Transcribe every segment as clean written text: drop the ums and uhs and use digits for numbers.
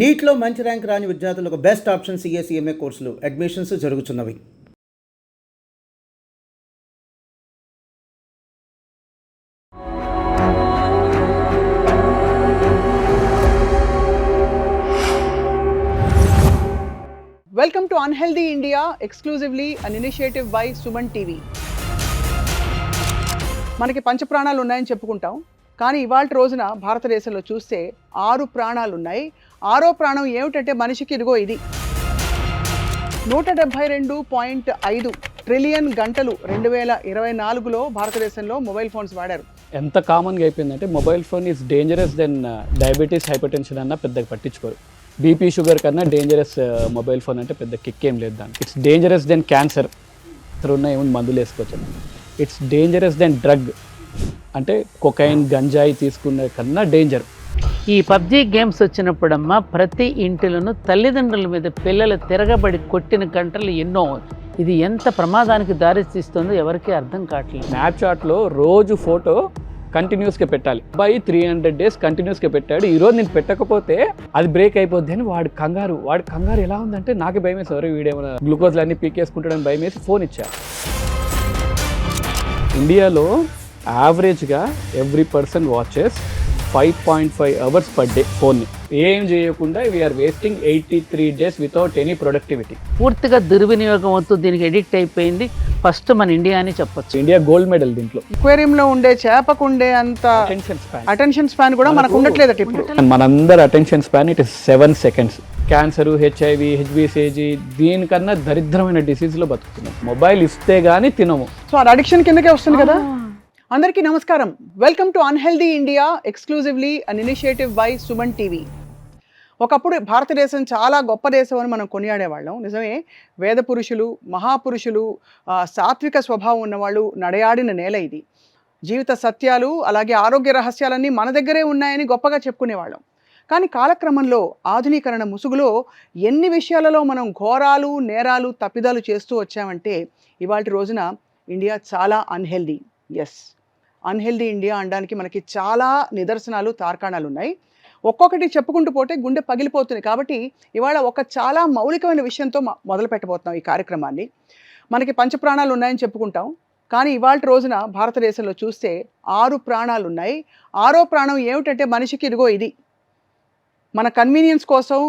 నీట్లో మంచి ర్యాంక్ రాని విద్యార్థులకు బెస్ట్ ఆప్షన్ సిఎస్ఈఎంఏ కోర్సులు admissions జరుగుతున్నవి. Welcome to Unhealthy India, exclusively an initiative by Suman TV. మనకి పంచప్రాణాలు ఉన్నాయని చెప్పుకుంటాం, కానీ ఇవాళ రోజున భారతదేశంలో చూస్తే 6 ప్రాణాలు ఉన్నాయి. 6వ ప్రాణం ఏమిటంటే మనిషికి ఇదిగో ఇది 172.5 ట్రిలియన్ గంటలు 2024లో భారతదేశంలో మొబైల్ ఫోన్స్ వాడారు. ఎంత కామన్గా అయిపోయిందంటే mobile phone is dangerous than diabetes, hypertension అన్న పెద్దగా పట్టించుకోరు. బీపీ, షుగర్ కన్నా డేంజరస్ మొబైల్ ఫోన్ అంటే పెద్ద కిక్ ఏం లేదు దానికి. ఇట్స్ డేంజరస్ దెన్ క్యాన్సర్, ఉన్న ఏమైనా మందులు వేసుకోవచ్చు. ఇట్స్ డేంజరస్ దెన్ డ్రగ్, అంటే కొకైన్, గంజాయి తీసుకునే కన్నా డేంజర్. ఈ పబ్జీ గేమ్స్ వచ్చినప్పుడమ్మా ప్రతి ఇంటిలోనూ తల్లిదండ్రుల మీద పిల్లలు తిరగబడి కొట్టిన గంటలు ఎన్నో. ఇది ఎంత ప్రమాదానికి దారితీస్తుందో ఎవరికీ అర్థం కావట్లేదు. స్నాప్చాట్లో రోజు ఫోటో కంటిన్యూస్గా పెట్టాలి. బై 300 days కంటిన్యూస్గా పెట్టాడు. ఈరోజు నేను పెట్టకపోతే అది బ్రేక్ అయిపోద్ది అని వాడి కంగారు ఎలా ఉందంటే నాకే భయం వేసి, ఎవరు వీడేమైనా గ్లూకోజ్లు అన్నీ పీకేసుకుంటాడని భయం వేసి ఫోన్ ఇచ్చా. ఇండియాలో యావరేజ్గా every person watches 5.5 hours per day ఫోన్ని. ఏం చేయకుండా we're wasting 83 days without any productivity. పూర్తిగా దుర్వినియోగం అవుతూ దీనికి ఎడిక్ట్ అయిపోయింది. ఫస్ట్ మన ఇండియా అని చెప్పొచ్చు. ఇండియా గోల్డ్ మెడల్ దీంట్లో. అక్వేరియంలో ఉండే చేపకు ఉండే అంత అటెన్షన్ స్పాన్ కూడా మనకు ఉండట్లేదట ఇప్పుడు. మనందరి attention span it is 7 seconds. Cancer, HIV, హెచ్బిసిజి దీనికన్నా దరిద్రమైన డిసీజ్లో బతుకుతున్నాం. మొబైల్ ఇస్తే గానీ తినము. సో అది అడిక్షన్ కిందకే వస్తుంది కదా. అందరికీ నమస్కారం. Welcome to unhealthy India, exclusively an initiative by Suman TV. ఒకప్పుడు భారతదేశం చాలా గొప్ప దేశం అని మనం కొనియాడేవాళ్ళం. నిజమే, వేద పురుషులు, మహాపురుషులు, సాత్విక స్వభావం ఉన్నవాళ్ళు నడయాడిన నేల ఇది. జీవిత సత్యాలు అలాగే ఆరోగ్య రహస్యాలన్నీ మన దగ్గరే ఉన్నాయని గొప్పగా చెప్పుకునేవాళ్ళం. కానీ కాలక్రమంలో ఆధునీకరణ ముసుగులో ఎన్ని విషయాలలో మనం ఘోరాలు, నేరాలు, తప్పిదాలు చేస్తూ వచ్చామంటే ఇవాళ రోజున ఇండియా చాలా అన్హెల్దీ. ఎస్, అన్హెల్దీ ఇండియా అనడానికి మనకి చాలా నిదర్శనాలు, తార్కాణాలు ఉన్నాయి. ఒక్కొక్కటి చెప్పుకుంటూ పోతే గుండె పగిలిపోతుంది. కాబట్టి ఇవాళ ఒక చాలా మౌలికమైన విషయంతో మొదలు పెట్టబోతున్నాం ఈ కార్యక్రమాన్ని. మనకి పంచప్రాణాలు ఉన్నాయని చెప్పుకుంటాం, కానీ ఇవాళ రోజున భారతదేశంలో చూస్తే 6 ప్రాణాలు ఉన్నాయి. 6వ ప్రాణం ఏమిటంటే మనిషికి ఇదిగో ఇది. మన కన్వీనియన్స్ కోసం,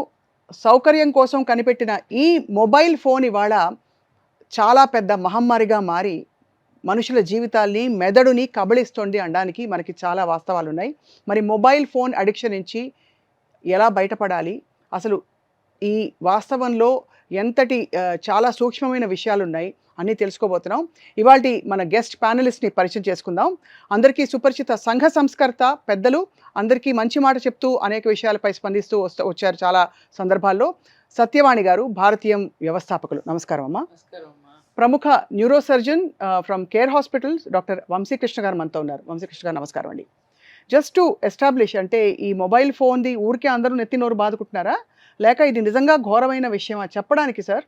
సౌకర్యం కోసం కనిపెట్టిన ఈ మొబైల్ ఫోన్ ఇవాళ చాలా పెద్ద మహమ్మారిగా మారి మనుషుల జీవితాల్ని, మెదడుని కబళిస్తోంది అనడానికి మనకి చాలా వాస్తవాలు ఉన్నాయి. మరి మొబైల్ ఫోన్ అడిక్షన్ నుంచి ఎలా బయటపడాలి, అసలు ఈ వాస్తవంలో ఎంతటి చాలా సూక్ష్మమైన విషయాలు ఉన్నాయి అన్నీ తెలుసుకోబోతున్నాం. ఇవాళ మన గెస్ట్ ప్యానలిస్ట్ని పరిచయం చేసుకుందాం. అందరికీ సుపరిచిత సంఘ సంస్కర్త, పెద్దలు, అందరికీ మంచి మాట చెప్తూ అనేక విషయాలపై స్పందిస్తూ వచ్చారు చాలా సందర్భాల్లో. సత్యవాణి గారు, భారతీయం వ్యవస్థాపకులు. నమస్కారం అమ్మా. ప్రముఖ neurosurgeon from Care Hospitals doctor Vamsikrishna గారు మనతో ఉన్నారు. వంశీకృష్ణ గారు నమస్కారం అండి. జస్ట్ టు ఎస్టాబ్లిష్, అంటే ఈ మొబైల్ ఫోన్ది ఊరికే అందరూ నెత్తి నోరు బాదుకుంటున్నారా, లేక ఇది నిజంగా ఘోరమైన విషయమా చెప్పడానికి సార్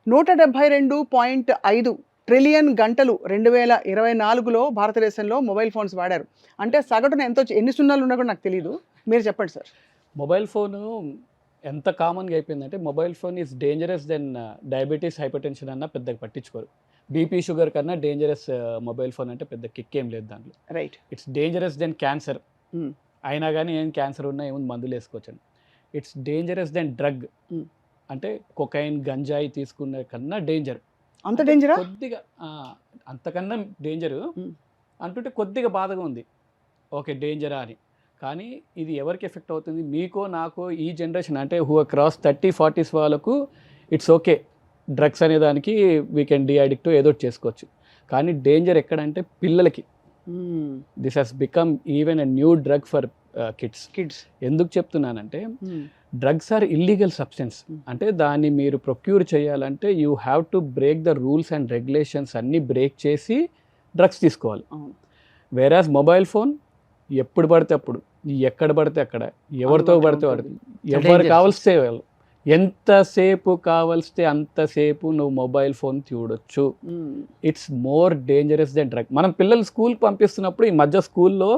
172.5 ట్రిలియన్ గంటలు 2024లో భారతదేశంలో మొబైల్ ఫోన్స్ వాడారు. అంటే సగటున ఎన్ని సున్నాలు ఉన్నా కూడా నాకు తెలియదు, మీరు చెప్పండి సార్. మొబైల్ ఫోను ఎంత కామన్గా అయిపోయిందంటే mobile phone is dangerous than diabetes, hypertension అన్న పెద్దగా పట్టించుకోరు. బీపీ, షుగర్ కన్నా డేంజరస్ మొబైల్ ఫోన్ అంటే పెద్ద కిక్ ఏం లేదు దాంట్లో. Right. It's dangerous than cancer, అయినా కానీ ఏం క్యాన్సర్ ఉన్నా ఏముంది మందులు వేసుకోవచ్చు. ఇట్స్ డేంజరస్ దెన్ డ్రగ్, అంటే కొకైన్, గంజాయి తీసుకునే కన్నా డేంజర్. అంత డేంజరా? కొద్దిగా అంతకన్నా డేంజరు అంటుంటే కొద్దిగా బాధగా ఉంది. ఓకే, డేంజరా అని. కానీ ఇది ఎవరికి ఎఫెక్ట్ అవుతుంది? మీకో, నాకో, ఈ జనరేషన్ అంటే హూ క్రాస్ 30-40s వాళ్ళకు ఇట్స్ ఓకే, డ్రగ్స్ అనే దానికి వీ కెన్ డీ అడిక్ట్, ఏదో చేసుకోవచ్చు. కానీ డేంజర్ ఎక్కడంటే పిల్లలకి. This has become even a new drug for kids. ఎందుకు చెప్తున్నానంటే డ్రగ్స్ ఆర్ ఇల్లీగల్ సబ్స్టెన్స్. అంటే దాన్ని మీరు ప్రొక్యూర్ చేయాలంటే యూ హ్యావ్ to break the rules and regulations అన్నీ బ్రేక్ చేసి డ్రగ్స్ తీసుకోవాలి. వేరాజ్ మొబైల్ ఫోన్ ఎప్పుడు పడితే అప్పుడు, ఎక్కడ పడితే అక్కడ, ఎవరితో పడితే వాడితే, ఎవరు కావాల్స్తే వాళ్ళు, ఎంతసేపు కావాల్స్తే అంతసేపు నువ్వు మొబైల్ ఫోన్ చూడొచ్చు. It's more dangerous than drug. మనం పిల్లలు స్కూల్కి పంపిస్తున్నప్పుడు ఈ మధ్య స్కూల్లో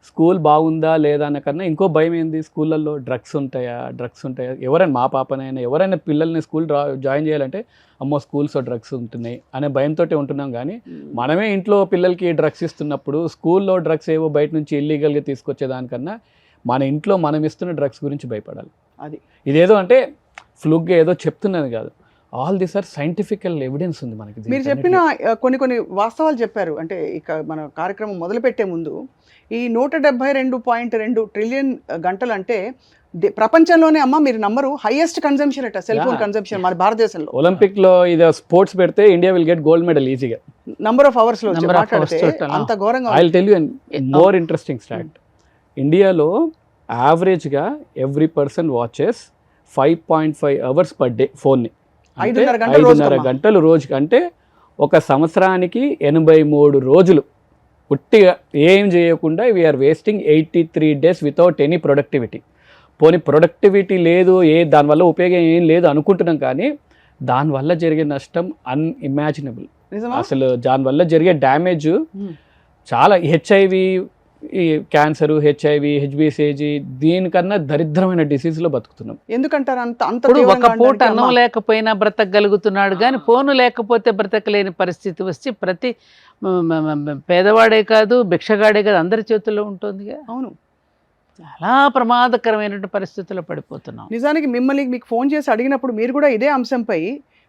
స్కూల్ బాగుందా లేదా అన్న కన్నా ఇంకో భయం ఏంది, స్కూళ్ళల్లో డ్రగ్స్ ఉంటాయా, ఎవరైనా మా పాపనైనా ఎవరైనా పిల్లల్ని స్కూల్ జాయిన్ చేయాలంటే అమ్మో స్కూల్స్లో డ్రగ్స్ ఉంటున్నాయి అనే భయంతో ఉంటున్నాం. కానీ మనమే ఇంట్లో పిల్లలకి డ్రగ్స్ ఇస్తున్నప్పుడు స్కూల్లో డ్రగ్స్ ఏవో బయట నుంచి ఇల్లీగల్గా తీసుకొచ్చేదానికన్నా మన ఇంట్లో మనం ఇస్తున్న డ్రగ్స్ గురించి భయపడాలి. అది ఇదేదో అంటే ఫ్లూగ్గా ఏదో చెప్తున్నది కాదు, ఆల్ దిస్ ఆర్ సైంటిఫికల్ ఎవిడెన్స్ ఉంది మనకి. మీరు చెప్పిన కొన్ని వాస్తవాలు చెప్పారు. అంటే ఇక మన కార్యక్రమం మొదలుపెట్టే ముందు ఈ 172.2 ట్రిలియన్ గంటలు అంటే ప్రపంచంలోనే అమ్మ మీరు నంబరు హైయెస్ట్ కన్జంప్షన్ అట సెల్ ఫోన్ కన్జంప్షన్ మన భారతదేశంలో. ఒలింపిక్ లో ఇది స్పోర్ట్స్ పెడితే India will get gold medal ఈజీగా. నంబర్ ఆఫ్ అవర్స్ లో మాట్లాడితే అంత ఘోరంగా. I will tell you more interesting start. ఇండియాలో యావరేజ్గా every person watches 5.5 hours per day ఫోన్ని. 5.5 గంటలు రోజుకి. అంటే ఒక సంవత్సరానికి 83 రోజులు ఉట్టిగా ఏం చేయకుండా we're wasting 83 days without any productivity. పోనీ ప్రొడక్టివిటీ లేదు, దానివల్ల ఉపయోగం ఏం లేదు అనుకుంటున్నాం, కానీ దానివల్ల జరిగే నష్టం అన్ఇమాజినబుల్. అసలు దానివల్ల జరిగే డ్యామేజ్ చాలా. హెచ్ఐవి, ఈ క్యాన్సర్, హెచ్ఐవి, హెచ్బిసిజి దీనికన్నా దరిద్రమైన డిసీజ్లో బతుకుతున్నాం. ఎందుకంటారు అంత? ఒక పూట అన్నం లేకపోయినా బ్రతకగలుగుతున్నాడు, కానీ ఫోను లేకపోతే బ్రతకలేని పరిస్థితి వచ్చి ప్రతి పేదవాడే కాదు, భిక్షగాడే కాదు, అందరి చేతుల్లో ఉంటుంది. అవును, చాలా ప్రమాదకరమైనటువంటి పరిస్థితుల్లో పడిపోతున్నాం. నిజానికి మిమ్మల్ని మీకు ఫోన్ చేసి అడిగినప్పుడు మీరు కూడా ఇదే అంశంపై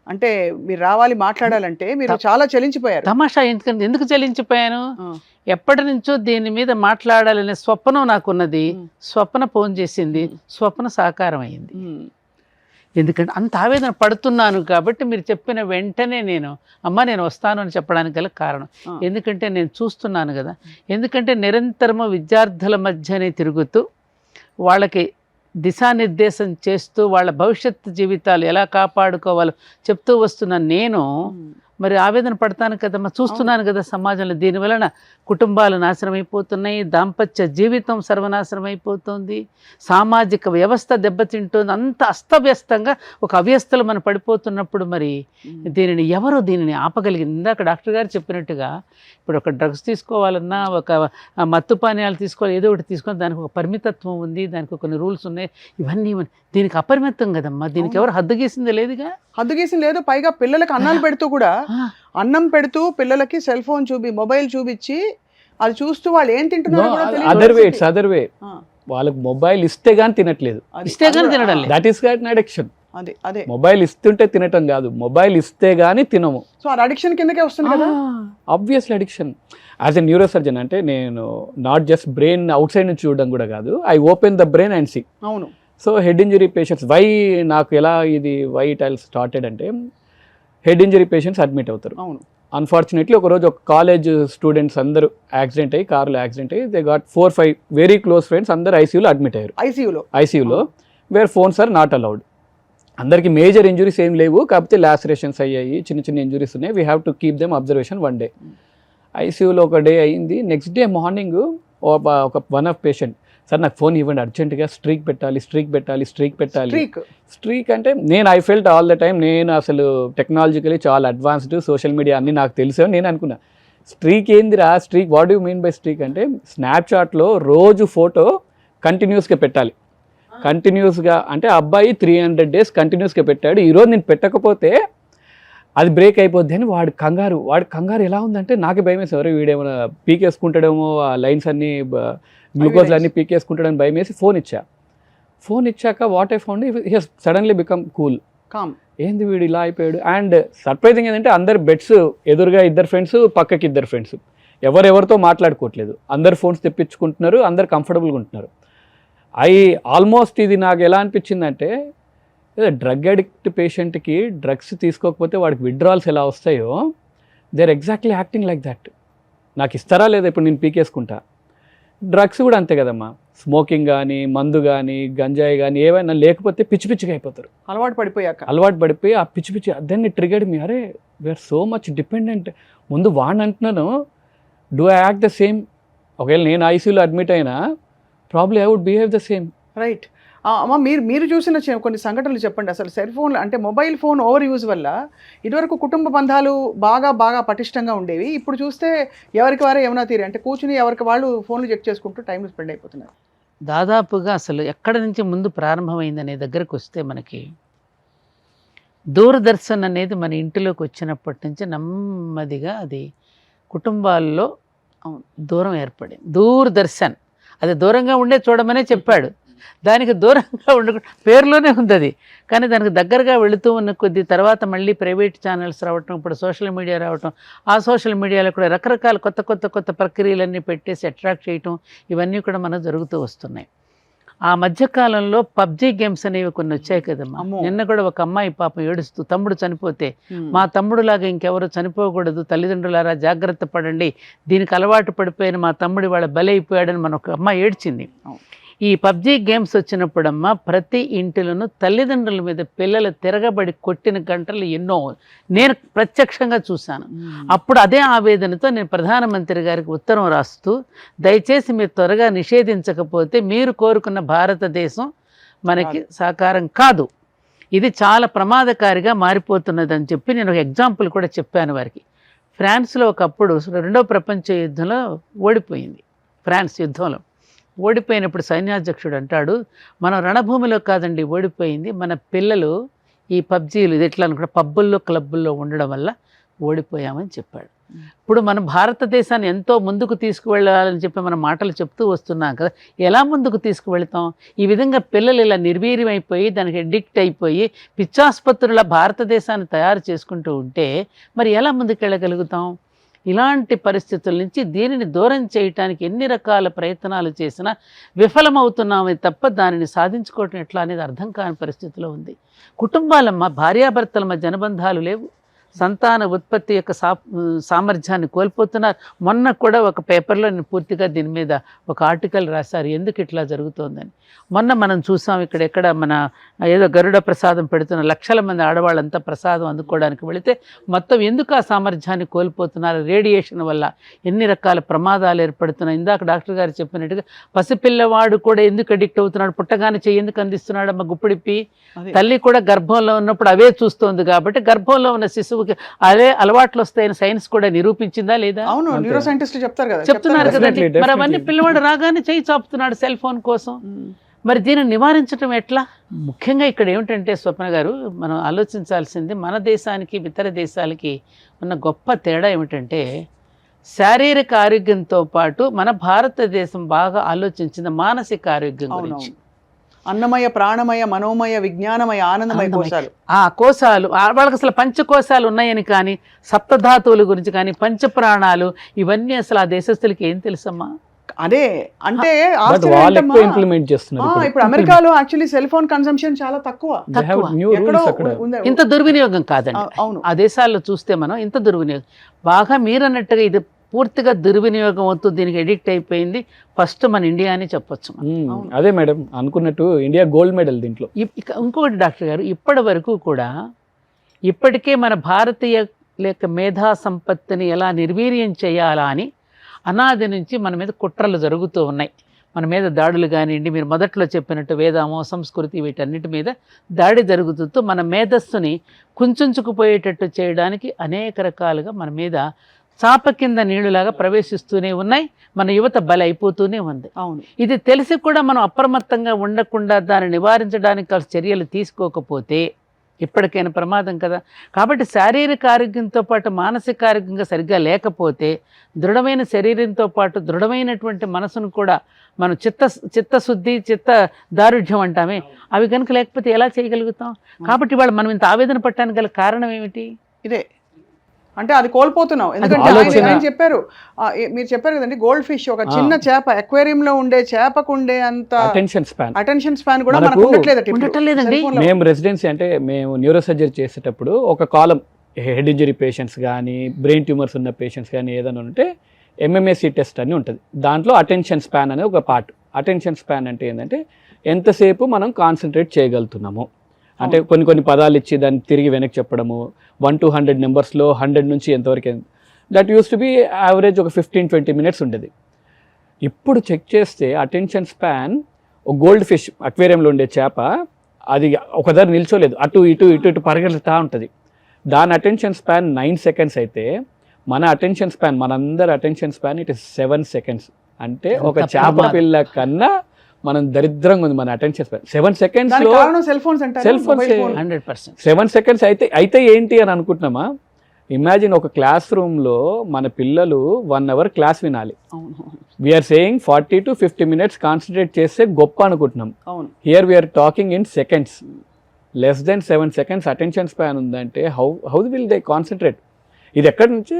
అంటే మీరు రావాలి మాట్లాడాలంటే మీరు చాలా చలించిపోయారు. తమాషా ఎందుకు చలించిపోయాను? ఎప్పటి నుంచో దీని మీద మాట్లాడాలనే స్వప్నం నాకున్నది. స్వప్న ఫోన్ చేసింది, స్వప్న సాకారం అయింది. ఎందుకంటే అంత ఆవేదన పడుతున్నాను కాబట్టి మీరు చెప్పిన వెంటనే నేను వస్తాను అని చెప్పడానికి గల కారణం. ఎందుకంటే నేను చూస్తున్నాను కదా. ఎందుకంటే నిరంతరము విద్యార్థుల మధ్యనే తిరుగుతూ వాళ్ళకి దిశానిర్దేశం చేస్తూ వాళ్ళ భవిష్యత్తు జీవితాలు ఎలా కాపాడుకోవాలో చెప్తూ వస్తున్న నేను మరి ఆవేదన పడతాను కదమ్మా. చూస్తున్నాను కదా సమాజంలో దీనివలన కుటుంబాలు నాశనం అయిపోతున్నాయి, దాంపత్య జీవితం సర్వనాశనం అయిపోతుంది, సామాజిక వ్యవస్థ దెబ్బతింటుంది. అంత అస్తవ్యస్తంగా ఒక అవ్యస్తలు మనం పడిపోతున్నప్పుడు మరి దీనిని ఆపగలిగింది. ఇందాక డాక్టర్ గారు చెప్పినట్టుగా ఇప్పుడు ఒక డ్రగ్స్ తీసుకోవాలన్నా, ఒక మత్తు పానీయాలు తీసుకోవాలి, ఏదో ఒకటి తీసుకోవాలి, దానికి ఒక పరిమితత్వం ఉంది, దానికి కొన్ని రూల్స్ ఉన్నాయి. ఇవన్నీ దీనికి అపరిమితం కదమ్మా. దీనికి ఎవరు హద్దు గీసింది లేదుగా. హద్దు గీసింది లేదు. పైగా పిల్లలకి అన్నాలు పెడుతూ కూడా అన్నం పెడుతూ పిల్లలకి సెల్ ఫోన్ మొబైల్ చూపించి అది చూస్తూ వాళ్ళు ఏం తింటున్నారో అదర్ వే వాళ్ళకి మొబైల్ ఇస్తే గానీ తినట్లేదు, ఇస్తే గానీ తినడం లేదు. That is got addiction. అదే మొబైల్ ఇస్తుంటే తినటం కాదు, మొబైల్ ఇస్తే గానీ తినము. సో అది అడిక్షన్ కిందకే వస్తుంది కదా. Obviously addiction. As a neuro surgeon అంటే నేను not just brain outside నుంచి చూడడం కూడా కాదు, I open the brain and see. అవును. సో హెడ్ ఇంజరీ పేషెంట్స్ నాకు ఎలా వై ఇట్ ఐల్ స్టార్టెడ్ అంటే హెడ్ ఇంజరీ పేషెంట్స్ అడ్మిట్ అవుతారు. అవును. అన్ఫార్చునేట్లీ ఒకరోజు ఒక కాలేజ్ స్టూడెంట్స్ అందరూ యాక్సిడెంట్ అయ్యి, కార్లో యాక్సిడెంట్ అయ్యి, they got 4-5 very close friends అందరూ ఐసీయూలో అడ్మిట్ అయ్యారు. ఐసీయూలో where phones are not allowed. అందరికి మేజర్ ఇంజురీస్ ఏం లేవు, కాకపోతే లాసరేషన్స్ అయ్యాయి, చిన్న చిన్న ఇంజురీస్ ఉన్నాయి. We have to keep them observation 1 day. ఐసీయూలో ఒక డే అయింది. నెక్స్ట్ డే మార్నింగ్ ఒక వన్ ఆఫ్ పేషెంట్, సార్ నాకు ఫోన్ ఇవ్వండి అర్జెంటుగా, స్ట్రీక్ పెట్టాలి. స్ట్రీక్ అంటే I felt all the time నేను అసలు టెక్నాలజికలీ చాలా అడ్వాన్స్డ్, సోషల్ మీడియా అన్నీ నాకు తెలుసు నేను అనుకున్నా. స్ట్రీక్ ఏందిరా streak, what you mean by streak అంటే స్నాప్చాట్లో రోజు ఫోటో కంటిన్యూస్గా పెట్టాలి. కంటిన్యూస్గా అంటే అబ్బాయి 300 days కంటిన్యూస్గా పెట్టాడు. ఈరోజు నేను పెట్టకపోతే అది బ్రేక్ అయిపోద్ది అని వాడి కంగారు ఎలా ఉందంటే నాకే భయం వేసి, ఎవరు వీడేమైనా పీకేసుకుంటాడేమో, ఆ లైన్స్ అన్నీ గ్లూకోజ్లు అన్నీ పీకేసుకుంటాడని భయం వేసి ఫోన్ ఇచ్చాక what I found he has suddenly become cool, calm. ఏంది వీడు ఇలా అయిపోయాడు. అండ్ సర్ప్రైజింగ్ ఏంటంటే అందరు బెడ్స్ ఎదురుగా 2 ఫ్రెండ్స్, పక్కకి 2 ఫ్రెండ్స్, ఎవరెవరితో మాట్లాడుకోవట్లేదు, అందరు ఫోన్స్ తెప్పించుకుంటున్నారు, అందరు కంఫర్టబుల్గా ఉంటున్నారు. ఆల్మోస్ట్ ఇది నాకు ఎలా అనిపించిందంటే డ్రగ్ అడిక్ట్ పేషెంట్కి డ్రగ్స్ తీసుకోకపోతే వాడికి విత్డ్రాల్స్ ఎలా వస్తాయో they are exactly acting like that. నాకు ఇస్తారా లేదా ఇప్పుడు నేను పీకేసుకుంటా. డ్రగ్స్ కూడా అంతే కదమ్మా, స్మోకింగ్ కానీ, మందు కానీ, గంజాయి కానీ ఏవైనా లేకపోతే పిచ్చిగా అయిపోతారు. అలవాటు పడిపోయి ఆ పిచ్చి దెన్ ట్రిగర్డ్ మీ, అరే వీఆర్ సో మచ్ డిపెండెంట్. ముందు వాడిని అంటున్నాను, do I act the same? ఒకవేళ నేను ఐసీయూలో అడ్మిట్ అయినా probably I would behave the same. Right. అమ్మ మీరు చూసిన కొన్ని సంఘటనలు చెప్పండి. అసలు సెల్ ఫోన్ అంటే మొబైల్ ఫోన్ ఓవర్ యూజ్ వల్ల ఇదివరకు కుటుంబ బంధాలు బాగా పటిష్టంగా ఉండేవి. ఇప్పుడు చూస్తే ఎవరికి వారే ఏమైనా తీరి అంటే కూర్చుని ఎవరికి వాళ్ళు ఫోన్లు చెక్ చేసుకుంటూ టైం స్పెండ్ అయిపోతున్నారు. దాదాపుగా అసలు ఎక్కడి నుంచి ముందు ప్రారంభమైందనే దగ్గరకు వస్తే మనకి దూరదర్శన్ అనేది మన ఇంటిలోకి వచ్చినప్పటి నుంచి నెమ్మదిగా అది కుటుంబాల్లో దూరం ఏర్పడింది. దూరదర్శన్ అది దూరంగా ఉండే చూడమనే చెప్పాడు, దానికి దూరంగా ఉండకుండా పేరులోనే ఉంది అది, కానీ దానికి దగ్గరగా వెళుతూ ఉన్న కొద్ది తర్వాత మళ్ళీ ప్రైవేట్ ఛానల్స్ రావటం, ఇప్పుడు సోషల్ మీడియా రావటం, ఆ సోషల్ మీడియాలో కూడా రకరకాల కొత్త ప్రక్రియలన్నీ పెట్టేసి అట్రాక్ట్ చేయటం, ఇవన్నీ కూడా మనకు జరుగుతూ వస్తున్నాయి. ఆ మధ్యకాలంలో పబ్జీ గేమ్స్ అనేవి కొన్ని వచ్చాయి కదమ్మా. నిన్న కూడా ఒక అమ్మాయి పాపం ఏడుస్తూ తమ్ముడు చనిపోతే, మా తమ్ముడులాగా ఇంకెవరు చనిపోకూడదు, తల్లిదండ్రులారా జాగ్రత్త పడండి, దీనికి అలవాటు పడిపోయిన మా తమ్ముడు వాళ్ళ బలైపోయాడని మన ఒక అమ్మాయి ఏడ్చింది. ఈ పబ్జీ గేమ్స్ వచ్చినప్పుడమ్మా ప్రతి ఇంటిలోనూ తల్లిదండ్రుల మీద పిల్లలు తిరగబడి కొట్టిన గంటలు ఎన్నో నేను ప్రత్యక్షంగా చూశాను. అప్పుడు అదే ఆవేదనతో నేను ప్రధానమంత్రి గారికి ఉత్తరం రాస్తూ, దయచేసి మీరు త్వరగా నిషేధించకపోతే మీరు కోరుకున్న భారతదేశం మనకి సాకారం కాదు, ఇది చాలా ప్రమాదకారిగా మారిపోతున్నదని చెప్పి నేను ఒక ఎగ్జాంపుల్ కూడా చెప్పాను వారికి. ఫ్రాన్స్లో ఒకప్పుడు 2వ ప్రపంచ యుద్ధంలో ఓడిపోయింది. ఫ్రాన్స్ యుద్ధంలో ఓడిపోయినప్పుడు సైన్యాధ్యక్షుడు అంటాడు, మనం రణభూమిలో కాదండి ఓడిపోయింది, మన పిల్లలు ఈ పబ్జీలు ఇది ఎట్లా అనుకుంటే పబ్బుల్లో క్లబ్బుల్లో ఉండడం వల్ల ఓడిపోయామని చెప్పాడు. ఇప్పుడు మనం భారతదేశాన్ని ఎంతో ముందుకు తీసుకువెళ్ళాలని చెప్పి మనం మాటలు చెప్తూ వస్తున్నాం కదా, ఎలా ముందుకు తీసుకువెళ్తాం? ఈ విధంగా పిల్లలు ఇలా నిర్వీర్యమైపోయి దానికి అడిక్ట్ అయిపోయి పిచ్చాసుపత్రుల భారతదేశాన్ని తయారు చేసుకుంటూ ఉంటే మరి ఎలా ముందుకెళ్ళగలుగుతాం? ఇలాంటి పరిస్థితుల నుంచి దీనిని దూరం చేయటానికి ఎన్ని రకాల ప్రయత్నాలు చేసినా విఫలమవుతున్నామే తప్ప దానిని సాధించుకోవటం ఎట్లా అనేది అర్థం కాని పరిస్థితిలో ఉంది. కుటుంబాలమ్మ భార్యాభర్తల మధ్య అనుబంధాలు లేవు, సంతాన ఉత్పత్తి యొక్క సామర్థ్యాన్ని కోల్పోతున్నారు. మొన్న కూడా ఒక పేపర్లో నేను పూర్తిగా దీని మీద ఒక ఆర్టికల్ రాశారు, ఎందుకు ఇట్లా జరుగుతోందని. మొన్న మనం చూసాం ఎక్కడ మన ఏదో గరుడ ప్రసాదం పెడుతున్న లక్షల మంది ఆడవాళ్ళంతా ప్రసాదం అందుకోవడానికి వెళితే మొత్తం ఎందుకు ఆ సామర్థ్యాన్ని కోల్పోతున్నారు? రేడియేషన్ వల్ల ఎన్ని రకాల ప్రమాదాలు ఏర్పడుతున్నాయి. ఇందాక డాక్టర్ గారు చెప్పినట్టుగా పసిపిల్లవాడు కూడా ఎందుకు అడిక్ట్ అవుతున్నాడు, పుట్టగానే చెయ్యి ఎందుకు అందిస్తున్నాడు అమ్మ గుప్పిడిప్పి, తల్లి కూడా గర్భంలో ఉన్నప్పుడు అవే చూస్తోంది కాబట్టి గర్భంలో ఉన్న శిశువుకి అదే అలవాట్లు వస్తాయని సైన్స్ కూడా నిరూపించిందా లేదా? అవును, న్యూరో సైంటిస్టులు చెప్తున్నారు కదండి. మరి అవన్నీ పిల్లవాడు రాగానే చెయ్యి చాపుతున్నాడు సెల్ ఫోన్ కోసం. మరి దీన్ని నివారించడం ఎట్లా? ముఖ్యంగా ఇక్కడ ఏమిటంటే స్వప్న గారు మనం ఆలోచించాల్సింది మన దేశానికి ఇతర దేశాలకి ఉన్న గొప్ప తేడా ఏమిటంటే శారీరక ఆరోగ్యంతో పాటు మన భారతదేశం బాగా ఆలోచించిన మానసిక ఆరోగ్యం గురించి. అన్నమయ, ప్రాణమయ, మనోమయ, విజ్ఞానమయ, ఆనందమయ కోశాలు. ఆ కోశాలు వాళ్ళకి అసలు పంచకోశాలు ఉన్నాయని కానీ, సప్తధాతువుల గురించి కానీ, పంచప్రాణాలు ఇవన్నీ అసలు ఆ దేశస్తులకి ఏం తెలుసమ్మా? అదే అంటే ఇంప్లిమెంట్ చేస్తున్నారు. ఇప్పుడు అమెరికాలో యాక్చువల్లీ సెల్ ఫోన్ కన్సంప్షన్ చాలా తక్కువ. ఇంత దుర్వినియోగం కాదండి. అవును, ఆ దేశాల్లో చూస్తే మనం ఇంత దుర్వినియోగం బాగా మీరన్నట్టుగా ఇది పూర్తిగా దుర్వినియోగం అవుతుంది, దీనికి ఎడిక్ట్ అయిపోయింది. ఫస్ట్ మన ఇండియా అని చెప్పొచ్చు. అదే మేడం అనుకున్నట్టు ఇండియా గోల్డ్ మెడల్ దీంట్లో. ఇంకొకటి డాక్టర్ గారు, ఇప్పటి వరకు కూడా ఇప్పటికే మన భారతీయ లేక మేధా సంపత్తిని ఎలా నిర్వీర్యం చేయాలా అని అనాది నుంచి మన మీద కుట్రలు జరుగుతూ ఉన్నాయి. మన మీద దాడులు కానివ్వండి, మీరు మొదట్లో చెప్పినట్టు వేదామో సంస్కృతి వీటన్నిటి మీద దాడి జరుగుతూ మన మేధస్సుని కుంచుకుపోయేటట్టు చేయడానికి అనేక రకాలుగా మన మీద చాప కింద నీళ్లులాగా ప్రవేశిస్తూనే ఉన్నాయి. మన యువత బలైపోతూనే ఉంది. అవును, ఇది తెలిసి కూడా మనం అప్రమత్తంగా ఉండకుండా దాన్ని నివారించడానికి చర్యలు తీసుకోకపోతే ఇప్పటికైనా ప్రమాదం కదా. కాబట్టి శారీరక ఆరోగ్యంతో పాటు మానసిక ఆరోగ్యంగా సరిగ్గా లేకపోతే దృఢమైన శరీరంతో పాటు దృఢమైనటువంటి మనసును కూడా మనం చిత్తశుద్ధి చిత్త దారుఢ్యం అంటామే, అవి కనుక లేకపోతే ఎలా చేయగలుగుతాం? కాబట్టి వాళ్ళు మనం ఇంత ఆవేదన పట్టడానికి గల కారణం ఏమిటి? ఇదే అంటే అది కోల్పోతున్నాం. ఎందుకంటే ఆయన చెప్పారు, మీరు చెప్పారు కదండి, గోల్డ్ ఫిష్ ఒక చిన్న చేప అక్వేరియంలో ఉండే చేపకు ఉండే అంత అటెన్షన్ స్పాన్ కూడా మనకు ఉండట్లేదండి. మేము రెసిడెన్సీ అంటే మేము న్యూరో సర్జరీ చేసేటప్పుడు ఒక కాలం హెడ్ ఇంజరీ పేషెంట్స్ కానీ బ్రెయిన్ ట్యూమర్స్ ఉన్న పేషెంట్స్ కానీ ఏదైనా ఉంటే MMSE టెస్ట్ అని ఉంటుంది. దాంట్లో అటెన్షన్ స్పాన్ అనేది ఒక పార్ట్. అటెన్షన్ స్పాన్ అంటే ఏంటంటే ఎంతసేపు మనం కాన్సన్ట్రేట్ చేయగలుగుతున్నాము అంటే కొన్ని పదాలు ఇచ్చి దాన్ని తిరిగి వెనక్కి చెప్పడము. 1 to 100 నెంబర్స్లో 100 నుంచి ఎంతవరకు that use to be average ఒక 15-20 minutes ఉండేది. ఇప్పుడు చెక్ చేస్తే అటెన్షన్ స్పాన్ ఒక గోల్డ్ ఫిష్ అక్వేరియంలో ఉండే చేప అది ఒక దగ్గర నిల్చోలేదు, అటు ఇటు ఇటు ఇటు పరిగెత్తుతూ ఉంటుంది. దాని అటెన్షన్ స్పాన్ 9 seconds అయితే మన అటెన్షన్ స్పాన్, మనందరి attention span it is 7 seconds. అంటే ఒక చేప పిల్ల కన్నా మనం దరిద్రంగా ఉంది మన అటెన్షన్ స్పాన్. 7 seconds లో సెల్ ఫోన్స్ అంటే సెల్ ఫోన్స్ 100%. 7 seconds అయితే ఏంటి అని అనుకుంటున్నామా? ఇమాజిన్ ఒక క్లాస్ రూమ్లో మన పిల్లలు 1 hour క్లాస్ వినాలి. We're saying 40 to 50 minutes concentrate చేస్తే గొప్ప అనుకుంటున్నాం. Here we're talking in seconds. Less than 7 seconds attention span ఉందంటే హౌ విల్ దే కాన్సన్ట్రేట్? ఇది ఎక్కడి నుంచి?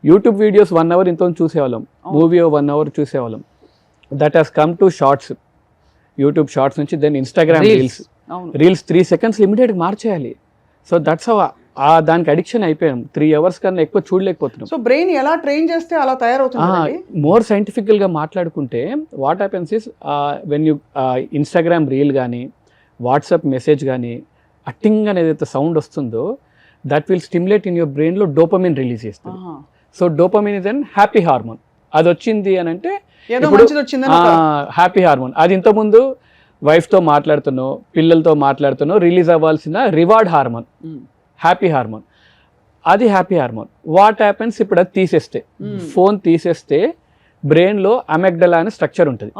యూట్యూబ్ వీడియోస్ 1 hour ఇంత చూసేవాళ్ళం, మూవీ 1 hour చూసేవాళ్ళం. That has come to shorts, YouTube shorts నుంచి దెన్ ఇన్స్టాగ్రామ్ రీల్స్ 3 seconds ఇమీడియట్గా మార్చేయాలి. సో దట్స్ హౌ దానికి అడిక్షన్ అయిపోయాం. 3 hours కన్నా ఎక్కువ చూడలేకపోతున్నాం. సో బ్రెయిన్ ఎలా ట్రైన్ చేస్తే అలా తయారవుతుంది. మోర్ సైంటిఫికల్గా మాట్లాడుకుంటే what happens is when you Instagram reel కానీ వాట్సాప్ మెసేజ్ కానీ అట్టింగ్ అనేది ఏదైతే సౌండ్ వస్తుందో that will stimulate in your బ్రెయిన్లో డోపమిన్ రిలీజ్ చేస్తుంది. So dopamine is an happy hormone. అది వచ్చింది అని అంటే హ్యాపీ హార్మోన్. అది ఇంతకుముందు వైఫ్తో మాట్లాడుతున్నావు, పిల్లలతో మాట్లాడుతున్నావు, రిలీజ్ అవ్వాల్సిన రివార్డ్ హార్మోన్, హ్యాపీ హార్మోన్. అది హ్యాపీ హార్మోన్. వాట్ హ్యాపెన్స్ ఇప్పుడు అది తీసేస్తే, ఫోన్ తీసేస్తే బ్రెయిన్లో అమెగ్డలా అనే స్ట్రక్చర్ ఉంటుంది.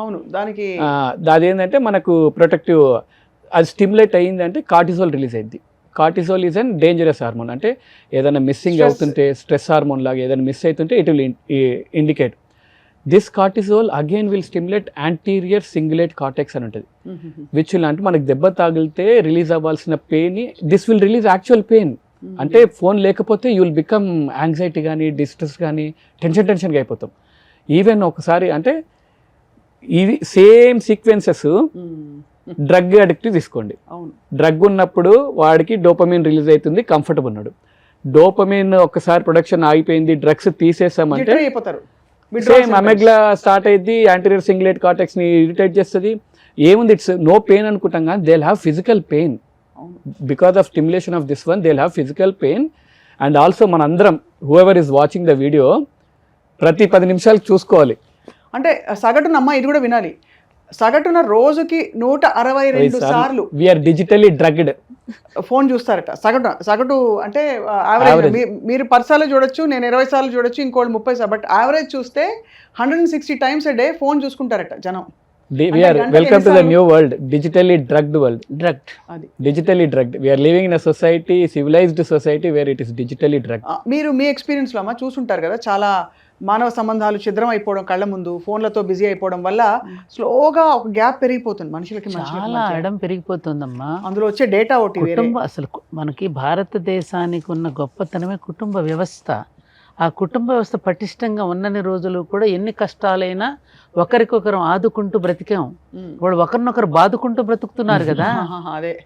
అది ఏంటంటే మనకు ప్రొటెక్టివ్, అది స్టిమ్యులేట్ అయ్యిందంటే కార్టిజోల్ రిలీజ్ అయింది. Cortisol is an dangerous hormone. అంటే ఏదైనా మిస్సింగ్ అవుతుంటే, స్ట్రెస్ హార్మోన్ లాగా ఏదైనా మిస్ అవుతుంటే it will indicate. This cortisol again will stimulate anterior cingulate cortex అని ఉంటుంది, విచ్ విల్ అంటే మనకు దెబ్బ తాగిలితే రిలీజ్ అవ్వాల్సిన pain, this will release actual pain. అంటే ఫోన్ లేకపోతే యూ విల్ బికమ్ యాంగ్జైటీ కానీ డిస్ట్రెస్ కానీ టెన్షన్గా అయిపోతాం. ఈవెన్ ఒకసారి అంటే ఇవి సేమ్ సీక్వెన్సెస్ డ్రగ్ అడిక్ట్ తీసుకోండి. డ్రగ్ ఉన్నప్పుడు వాడికి డోపమిన్ రిలీజ్ అవుతుంది, కంఫర్టబుల్ ఉన్నాడు. డోపమిన్ ఒకసారి ప్రొడక్షన్ ఆగిపోయింది, డ్రగ్స్ తీసేసామంటే సేమ్ అమెగ్లా స్టార్ట్ అయ్యింది, యాంటీరియర్ సింగులేట్ కార్టెక్స్ ని ఇరిటేట్ చేస్తుంది. ఏముంది, ఇట్స్ నో పెయిన్ అనుకుంటాం కానీ they will have physical pain because of stimulation of this one. They will have physical pain. And also మనందరం whoever is watching the video ప్రతి 10 నిమిషాలు చూసుకోవాలి. అంటే సగటున అమ్మ ఇది కూడా వినాలి, సగటున రోజుకి 162 సార్లు వీఆర్ డిజిటల్లీ డ్రగ్డ్ ఫోన్ చూస్తారట. సగటు అంటే యావరేజ్ మీరు 10 సార్లు చూడొచ్చు, నేను 20 సార్లు చూడొచ్చు, ఇంకోటి 30 సార్లు. బట్ యావరేజ్ చూస్తే 160 times a day ఫోన్ చూసుకుంటారట జనం. Welcome to the new world, digitally drugged world. Digitally drugged. We're living in a society, civilised society where it is digitally drugged. మీరు మీ ఎక్స్పీరియన్స్ లో అమ్మా చూసుంటారు కదా, చాలా మానవ సంబంధాలు ఛిద్రం అయిపోవడం, కళ్ళ ముందు ఫోన్లతో బిజీ అయిపోవడం వల్ల స్లోగా ఒక గ్యాప్ పెరిగిపోతుంది మనుషులకి. చాలా ఎడం పెరిగిపోతుందమ్మా. అందులో వచ్చే డేటా ఒకటి కుటుంబ, అసలు మనకి భారతదేశానికి ఉన్న గొప్పతనమే కుటుంబ వ్యవస్థ. ఆ కుటుంబ వ్యవస్థ పటిష్టంగా ఉన్నన్ని రోజులు కూడా ఎన్ని కష్టాలైనా ఒకరికొకరు ఆదుకుంటూ బ్రతికాం. వాళ్ళు ఒకరినొకరు బాదుకుంటూ బ్రతుకుతున్నారు కదా. అదే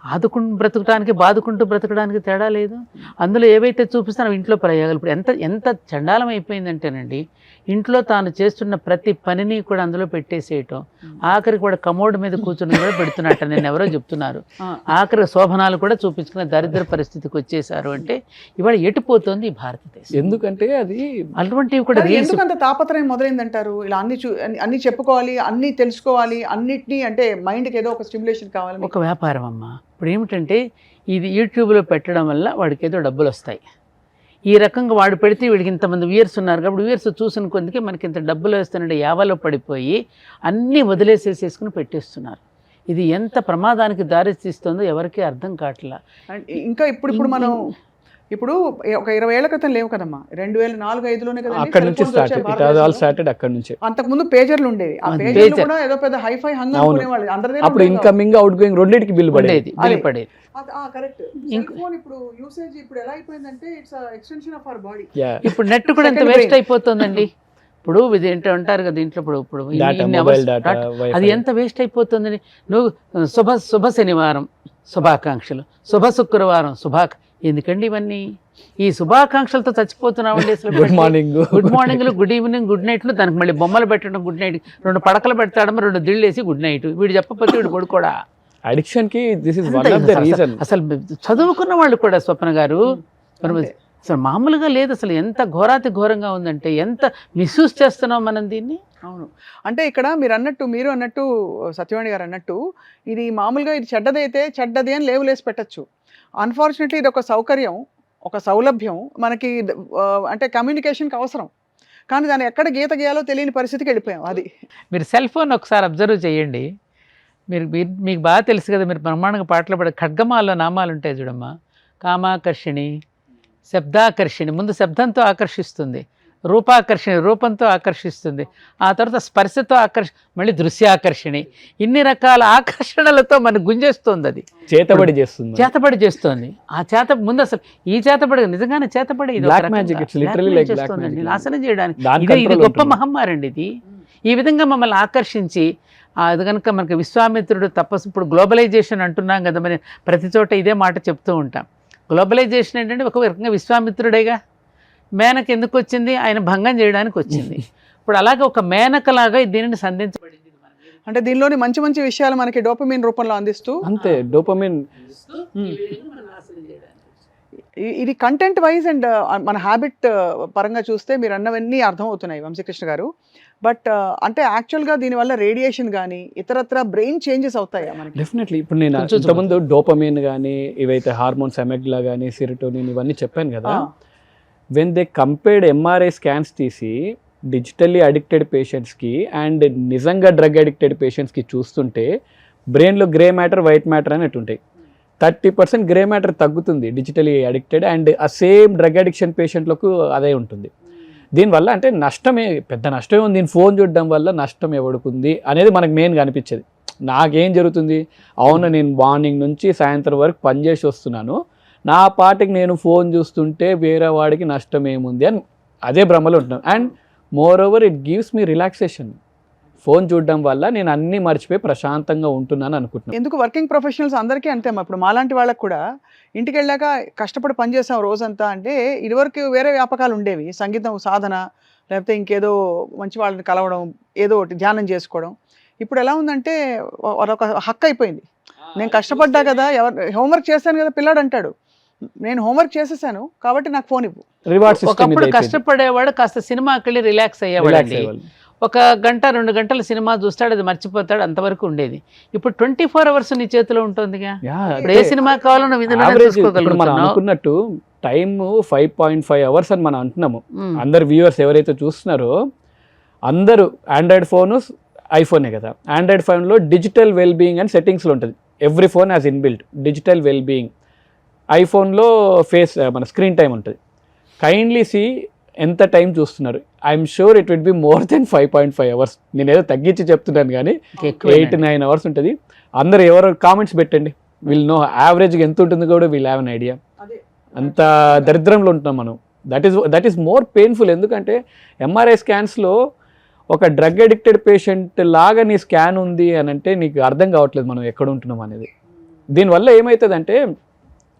ఆదుకుంటూ బ్రతకడానికి బాదుకుంటూ బ్రతకడానికి తేడా లేదు. అందులో ఏవైతే చూపిస్తానో ఇంట్లో ప్రయోగాలు ఇప్పుడు ఎంత చండాలం అయిపోయిందంటేనండి, ఇంట్లో తాను చేస్తున్న ప్రతి పనిని కూడా అందులో పెట్టేసేయటం, ఆఖరికి కూడా కమోడ్ మీద కూర్చుని కూడా పెడుతున్నట్ట. నేను ఎవరో చెప్తున్నారు, ఆఖరి శోభనాలు కూడా చూపించుకునే దరిద్ర పరిస్థితికి వచ్చేసారు. అంటే ఇవాళ ఎటుపోతుంది ఈ భారతదేశం. ఎందుకంటే అది అటువంటివి కూడా ఎందుకంత తాపత్రయం మొదలైందంటారు. ఇలా అన్ని చెప్పుకోవాలి, అన్ని తెలుసుకోవాలి, అన్నిటినీ అంటే మైండ్కి ఏదో ఒక స్టిమ్యులేషన్ కావాలి. ఒక వ్యాపారం అమ్మా. ఇప్పుడు ఏమిటంటే ఇది యూట్యూబ్లో పెట్టడం వల్ల వాడికి ఏదో డబ్బులు వస్తాయి. ఈ రకంగా వాడు పెడితే వీడికి ఇంతమంది వ్యూయర్స్ ఉన్నారు కాబట్టి వ్యూయర్స్ చూసిన కొద్దికి మనకి ఇంత డబ్బులు వేస్తున్నట్టు యావలో పడిపోయి అన్నీ వదిలేసేసుకుని పెట్టేస్తున్నారు. ఇది ఎంత ప్రమాదానికి దారి తీస్తుందో ఎవరికీ అర్థం కావట్లా. ఇంకా ఇప్పుడు మనం ఇప్పుడు ఒక 20 ఏళ్ల క్రితం లేవు కదమ్మా, 2004-05లోనే కదా అక్కడ నుంచి స్టార్టెడ్. అక్కడ నుంచి అంతకుముందు పేజర్లు ఉండేవి. ఆ పేజర్లు కూడా ఏదో పెద్ద హైఫై హంగ్ అనుకునేవాళ్ళు. అప్పుడు ఇన్కమింగ్ అవుట్ గోయింగ్ రెండింటికి బిల్ పడేది. కరెక్ట్. సెల్ ఫోన్ ఇప్పుడు యూసేజ్ ఇప్పుడు ఎలా అయిపోయిందంటే it's extension of our body. ఇప్పుడు నెట్ కూడా ఎంత వేస్ట్ అయిపోతుందండి. ఇప్పుడు ఇది ఏంటో అంటారు కదా ఇంట్లో, ఇప్పుడు అది ఎంత వేస్ట్ అయిపోతుందని. నువ్వు శుభ శనివారం శుభాకాంక్షలు, శుభ శుక్రవారం ఎందుకండి ఇవన్నీ? ఈ శుభాకాంక్షలతో చచ్చిపోతున్నామండి. గుడ్ మార్నింగ్లు, గుడ్ ఈవినింగ్, గుడ్ నైట్లు, దానికి మళ్ళీ బొమ్మలు పెట్టడం, గుడ్ నైట్, 2 పడకలు పెట్టడం, 2 దిళ్ళేసి గుడ్ నైట్. వీడు చెప్పకపోతే వీడు పడుకోడా? అడిక్షన్ కి this is one of the reason. అసలు చదువుకున్న వాళ్ళు కూడా స్వప్న గారు అసలు మామూలుగా లేదు. అసలు ఎంత ఘోరాతి ఘోరంగా ఉందంటే ఎంత మిస్యూజ్ చేస్తున్నాం మనం దీన్ని. అవును. అంటే ఇక్కడ మీరు అన్నట్టు సత్యవాణి గారు అన్నట్టు ఇది మామూలుగా ఇది చెడ్డదైతే చెడ్డది అని లేబులేసి పెట్టొచ్చు. అన్‌ఫార్చునేట్‌లీ ఇదొక సౌకర్యం, ఒక సౌలభ్యం మనకి అంటే కమ్యూనికేషన్‌కి అవసరం. కానీ దాన్ని ఎక్కడ గీత గీయాలో తెలియని పరిస్థితికి వెళ్ళిపోయాం అది. మీరు సెల్ ఫోన్ ఒకసారి అబ్జర్వ్ చేయండి. మీకు బాగా తెలుసు కదా, మీరు బ్రహ్మాండంగా పాటలు పాడే ఖడ్గమాల్లో నామాలు ఉంటాయి చూడమ్మా. కామాకర్షిణి, శబ్దాకర్షిణి, ముందు శబ్దంతో ఆకర్షిస్తుంది, రూపాకర్షిణి రూపంతో ఆకర్షిస్తుంది, ఆ తర్వాత స్పర్శతో మళ్ళీ దృశ్యాకర్షిణి, ఇన్ని రకాల ఆకర్షణలతో మనకు గుంజేస్తుంది. అది చేతబడి చేస్తుంది. ఆ ముందు అసలు ఈ చేతబడి నిజంగానే చేతబడి ఇది నాశనం చేయడానికి ఇది గొప్ప మహమ్మారి అండి. ఇది ఈ విధంగా మమ్మల్ని ఆకర్షించి అది కనుక మనకి విశ్వామిత్రుడు తపస్సు, ఇప్పుడు గ్లోబలైజేషన్ అంటున్నాం కదా, మరి ప్రతి చోట ఇదే మాట చెప్తూ ఉంటాం. గ్లోబలైజేషన్ ఏంటంటే ఒక రకంగా విశ్వామిత్రుడేగా. మేనక ఎందుకు వచ్చింది? ఆయన భంగం చేయడానికి వచ్చింది. ఇప్పుడు అలాగే ఒక మేనకలాగా దీనిని సంధించబడింది. అంటే దీనిలోని మంచి మంచి విషయాలు మనకి డోపమిన్ రూపంలో అందిస్తూ, అంతే డోపమిన్ ఇది కంటెంట్ వైజ్ అండ్ మన హ్యాబిట్ పరంగా చూస్తే మీరు అన్నవన్నీ అర్థమవుతున్నాయి వంశీకృష్ణ గారు. బట్ అంటే యాక్చువల్గా దీనివల్ల రేడియేషన్ కానీ ఇతరత్ర బ్రెయిన్ చేంజెస్ అవుతాయా మనకి? డెఫినెట్లీ. ఇప్పుడు నేను ఇంతకుముందు డోపమిన్ కానీ ఇవైతే హార్మోన్స్ అమెగ్లా కానీ సెరోటోనిన్ ఇవన్నీ చెప్పాను కదా. When they compared MRI scans తీసి డిజిటల్లీ అడిక్టెడ్ పేషెంట్స్కి అండ్ నిజంగా డ్రగ్ అడిక్టెడ్ పేషెంట్స్కి చూస్తుంటే బ్రెయిన్లో గ్రే మ్యాటర్ వైట్ మ్యాటర్ అనేట్టు ఉంటాయి. 30% గ్రే మ్యాటర్ తగ్గుతుంది డిజిటలీ అడిక్టెడ్, అండ్ ఆ సేమ్ డ్రగ్ అడిక్షన్ పేషెంట్లకు అదే ఉంటుంది. దీనివల్ల అంటే నష్టమే, పెద్ద నష్టమే ఉంది. దీని ఫోన్ చూడడం వల్ల నష్టం ఎవడుకుంది అనేది మనకు మెయిన్గా అనిపించేది. నాకేం జరుగుతుంది, అవును నేను మార్నింగ్ నుంచి సాయంత్రం వరకు పనిచేసి వస్తున్నాను, నా పాటికి నేను ఫోన్ చూస్తుంటే వేరే వాడికి నష్టం ఏముంది అని అదే భ్రమలో ఉంటున్నాను. And more over it gives me relaxation. Phone చూడడం వల్ల నేను అన్నీ మర్చిపోయి ప్రశాంతంగా ఉంటున్నాను అనుకుంటున్నాను. ఎందుకు వర్కింగ్ ప్రొఫెషనల్స్ అందరికీ అంతే. ఇప్పుడు మాలాంటి వాళ్ళకి కూడా ఇంటికి వెళ్ళాక కష్టపడి పనిచేసాం రోజంతా అంటే, ఇదివరకు వేరే వ్యాపకాలు ఉండేవి, సంగీతం సాధన లేకపోతే ఇంకేదో మంచి వాళ్ళని కలవడం, ఏదో ఒకటి ధ్యానం చేసుకోవడం. ఇప్పుడు ఎలా ఉందంటే ఒక హక్కు అయిపోయింది. నేను కష్టపడ్డా కదా, హోంవర్క్ చేశాను కదా పిల్లాడు అంటాడు, నేను హోంవర్క్ చేసేసాను కాబట్టి నాకు ఫోన్ ఇవ్వు. ఒకప్పుడు కష్టపడేవాడు కాస్త సినిమాకి వెళ్ళి రిలాక్స్ అయ్యేవాడు. ఒక గంట 2 గంటల సినిమా చూస్తాడు, అది మర్చిపోతాడు, అంతవరకు ఉండేది. ఇప్పుడు 24 hours నీ చేతిలో ఉంటుందిగా. ఇప్పుడు ఏ సినిమా కావాలో మనం అనుకున్నట్టు టైం 5.5 hours అని మనం అంటున్నాము. అందరు వ్యూవర్స్ ఎవరైతే చూస్తున్నారో అందరూ ఆండ్రాయిడ్ ఫోన్ ఐఫోనే కదా. ఆండ్రాయిడ్ ఫోన్లో డిజిటల్ వెల్ బీయింగ్ అని సెట్టింగ్స్లో ఉంటుంది. Every phone has inbuilt digital well being. ఐఫోన్లో మన స్క్రీన్ టైం ఉంటుంది. కైండ్లీ సీ ఎంత టైం చూస్తున్నారు. I'm sure it will be more than 5.5 hours. నేను ఏదో తగ్గించి చెప్తున్నాను కానీ 8-9 hours ఉంటుంది. అందరు ఎవరో కామెంట్స్ పెట్టండి, వీల్ నో యావరేజ్గా ఎంత ఉంటుంది కూడా వీల్ హ్యావ్ అన్ ఐడియా. అంత దరిద్రంలో ఉంటున్నాం మనం. That is more painful. ఎందుకంటే ఎంఆర్ఐ స్కాన్స్లో ఒక డ్రగ్ అడిక్టెడ్ పేషెంట్ లాగా నీ స్కాన్ ఉంది అని అంటే నీకు అర్థం కావట్లేదు మనం ఎక్కడ ఉంటున్నాం అనేది. దీనివల్ల ఏమవుతుందంటే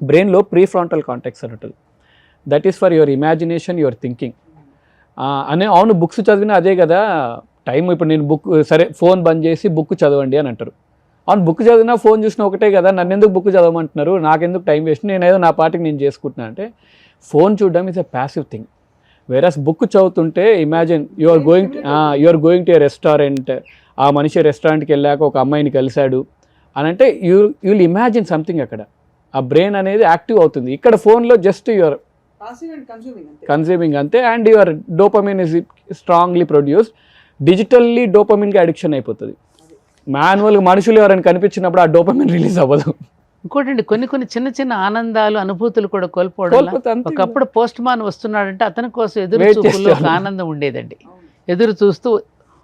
బ్రెయిన్లో ప్రీఫ్రాంటల్ కాంటెక్స్ అని ఉంటుంది. That is for your imagination, your thinking అనే. అవును, బుక్స్ చదివినా అదే కదా టైం. ఇప్పుడు నేను సరే ఫోన్ బంద్ చేసి బుక్ చదవండి అని అంటారు. అవును, బుక్ చదివినా ఫోన్ చూసినా ఒకటే కదా, నన్ను ఎందుకు బుక్ చదవమంటున్నారు, నాకెందుకు టైం వేస్ట్, నేను ఏదో నా పాటికి నేను చేసుకుంటున్నాను అంటే. ఫోన్ చూడడం is a passive thing. Whereas book చదువుతుంటే imagine you are going to a restaurant. ఆ మనిషి రెస్టారెంట్కి వెళ్ళాక ఒక అమ్మాయిని కలిశాడు అని అంటే యూ విల్ ఇమాజిన్ సంథింగ్. అక్కడ ఆ బ్రెయిన్ అనేది యాక్టివ్ అవుతుంది. ఇక్కడ ఫోన్లో జస్ట్ యువర్ కన్జ్యూమింగ్ అంతే. And your dopamine is strongly produced. Digitally డోపమిన్కి అడిక్షన్ అయిపోతుంది. మాన్యువల్గా మనుషులు ఎవరైనా కనిపించినప్పుడు ఆ డోపమిన్ రిలీజ్ అవ్వదు. ఇంకోటండి, కొన్ని చిన్న చిన్న ఆనందాలు అనుభూతులు కూడా కోల్పోవడం. ఒకప్పుడు పోస్ట్ మ్యాన్ వస్తున్నాడంటే అతని కోసం ఎదురు చూపుల్లో ఒక ఆనందం ఉండేదండి. ఎదురు చూస్తూ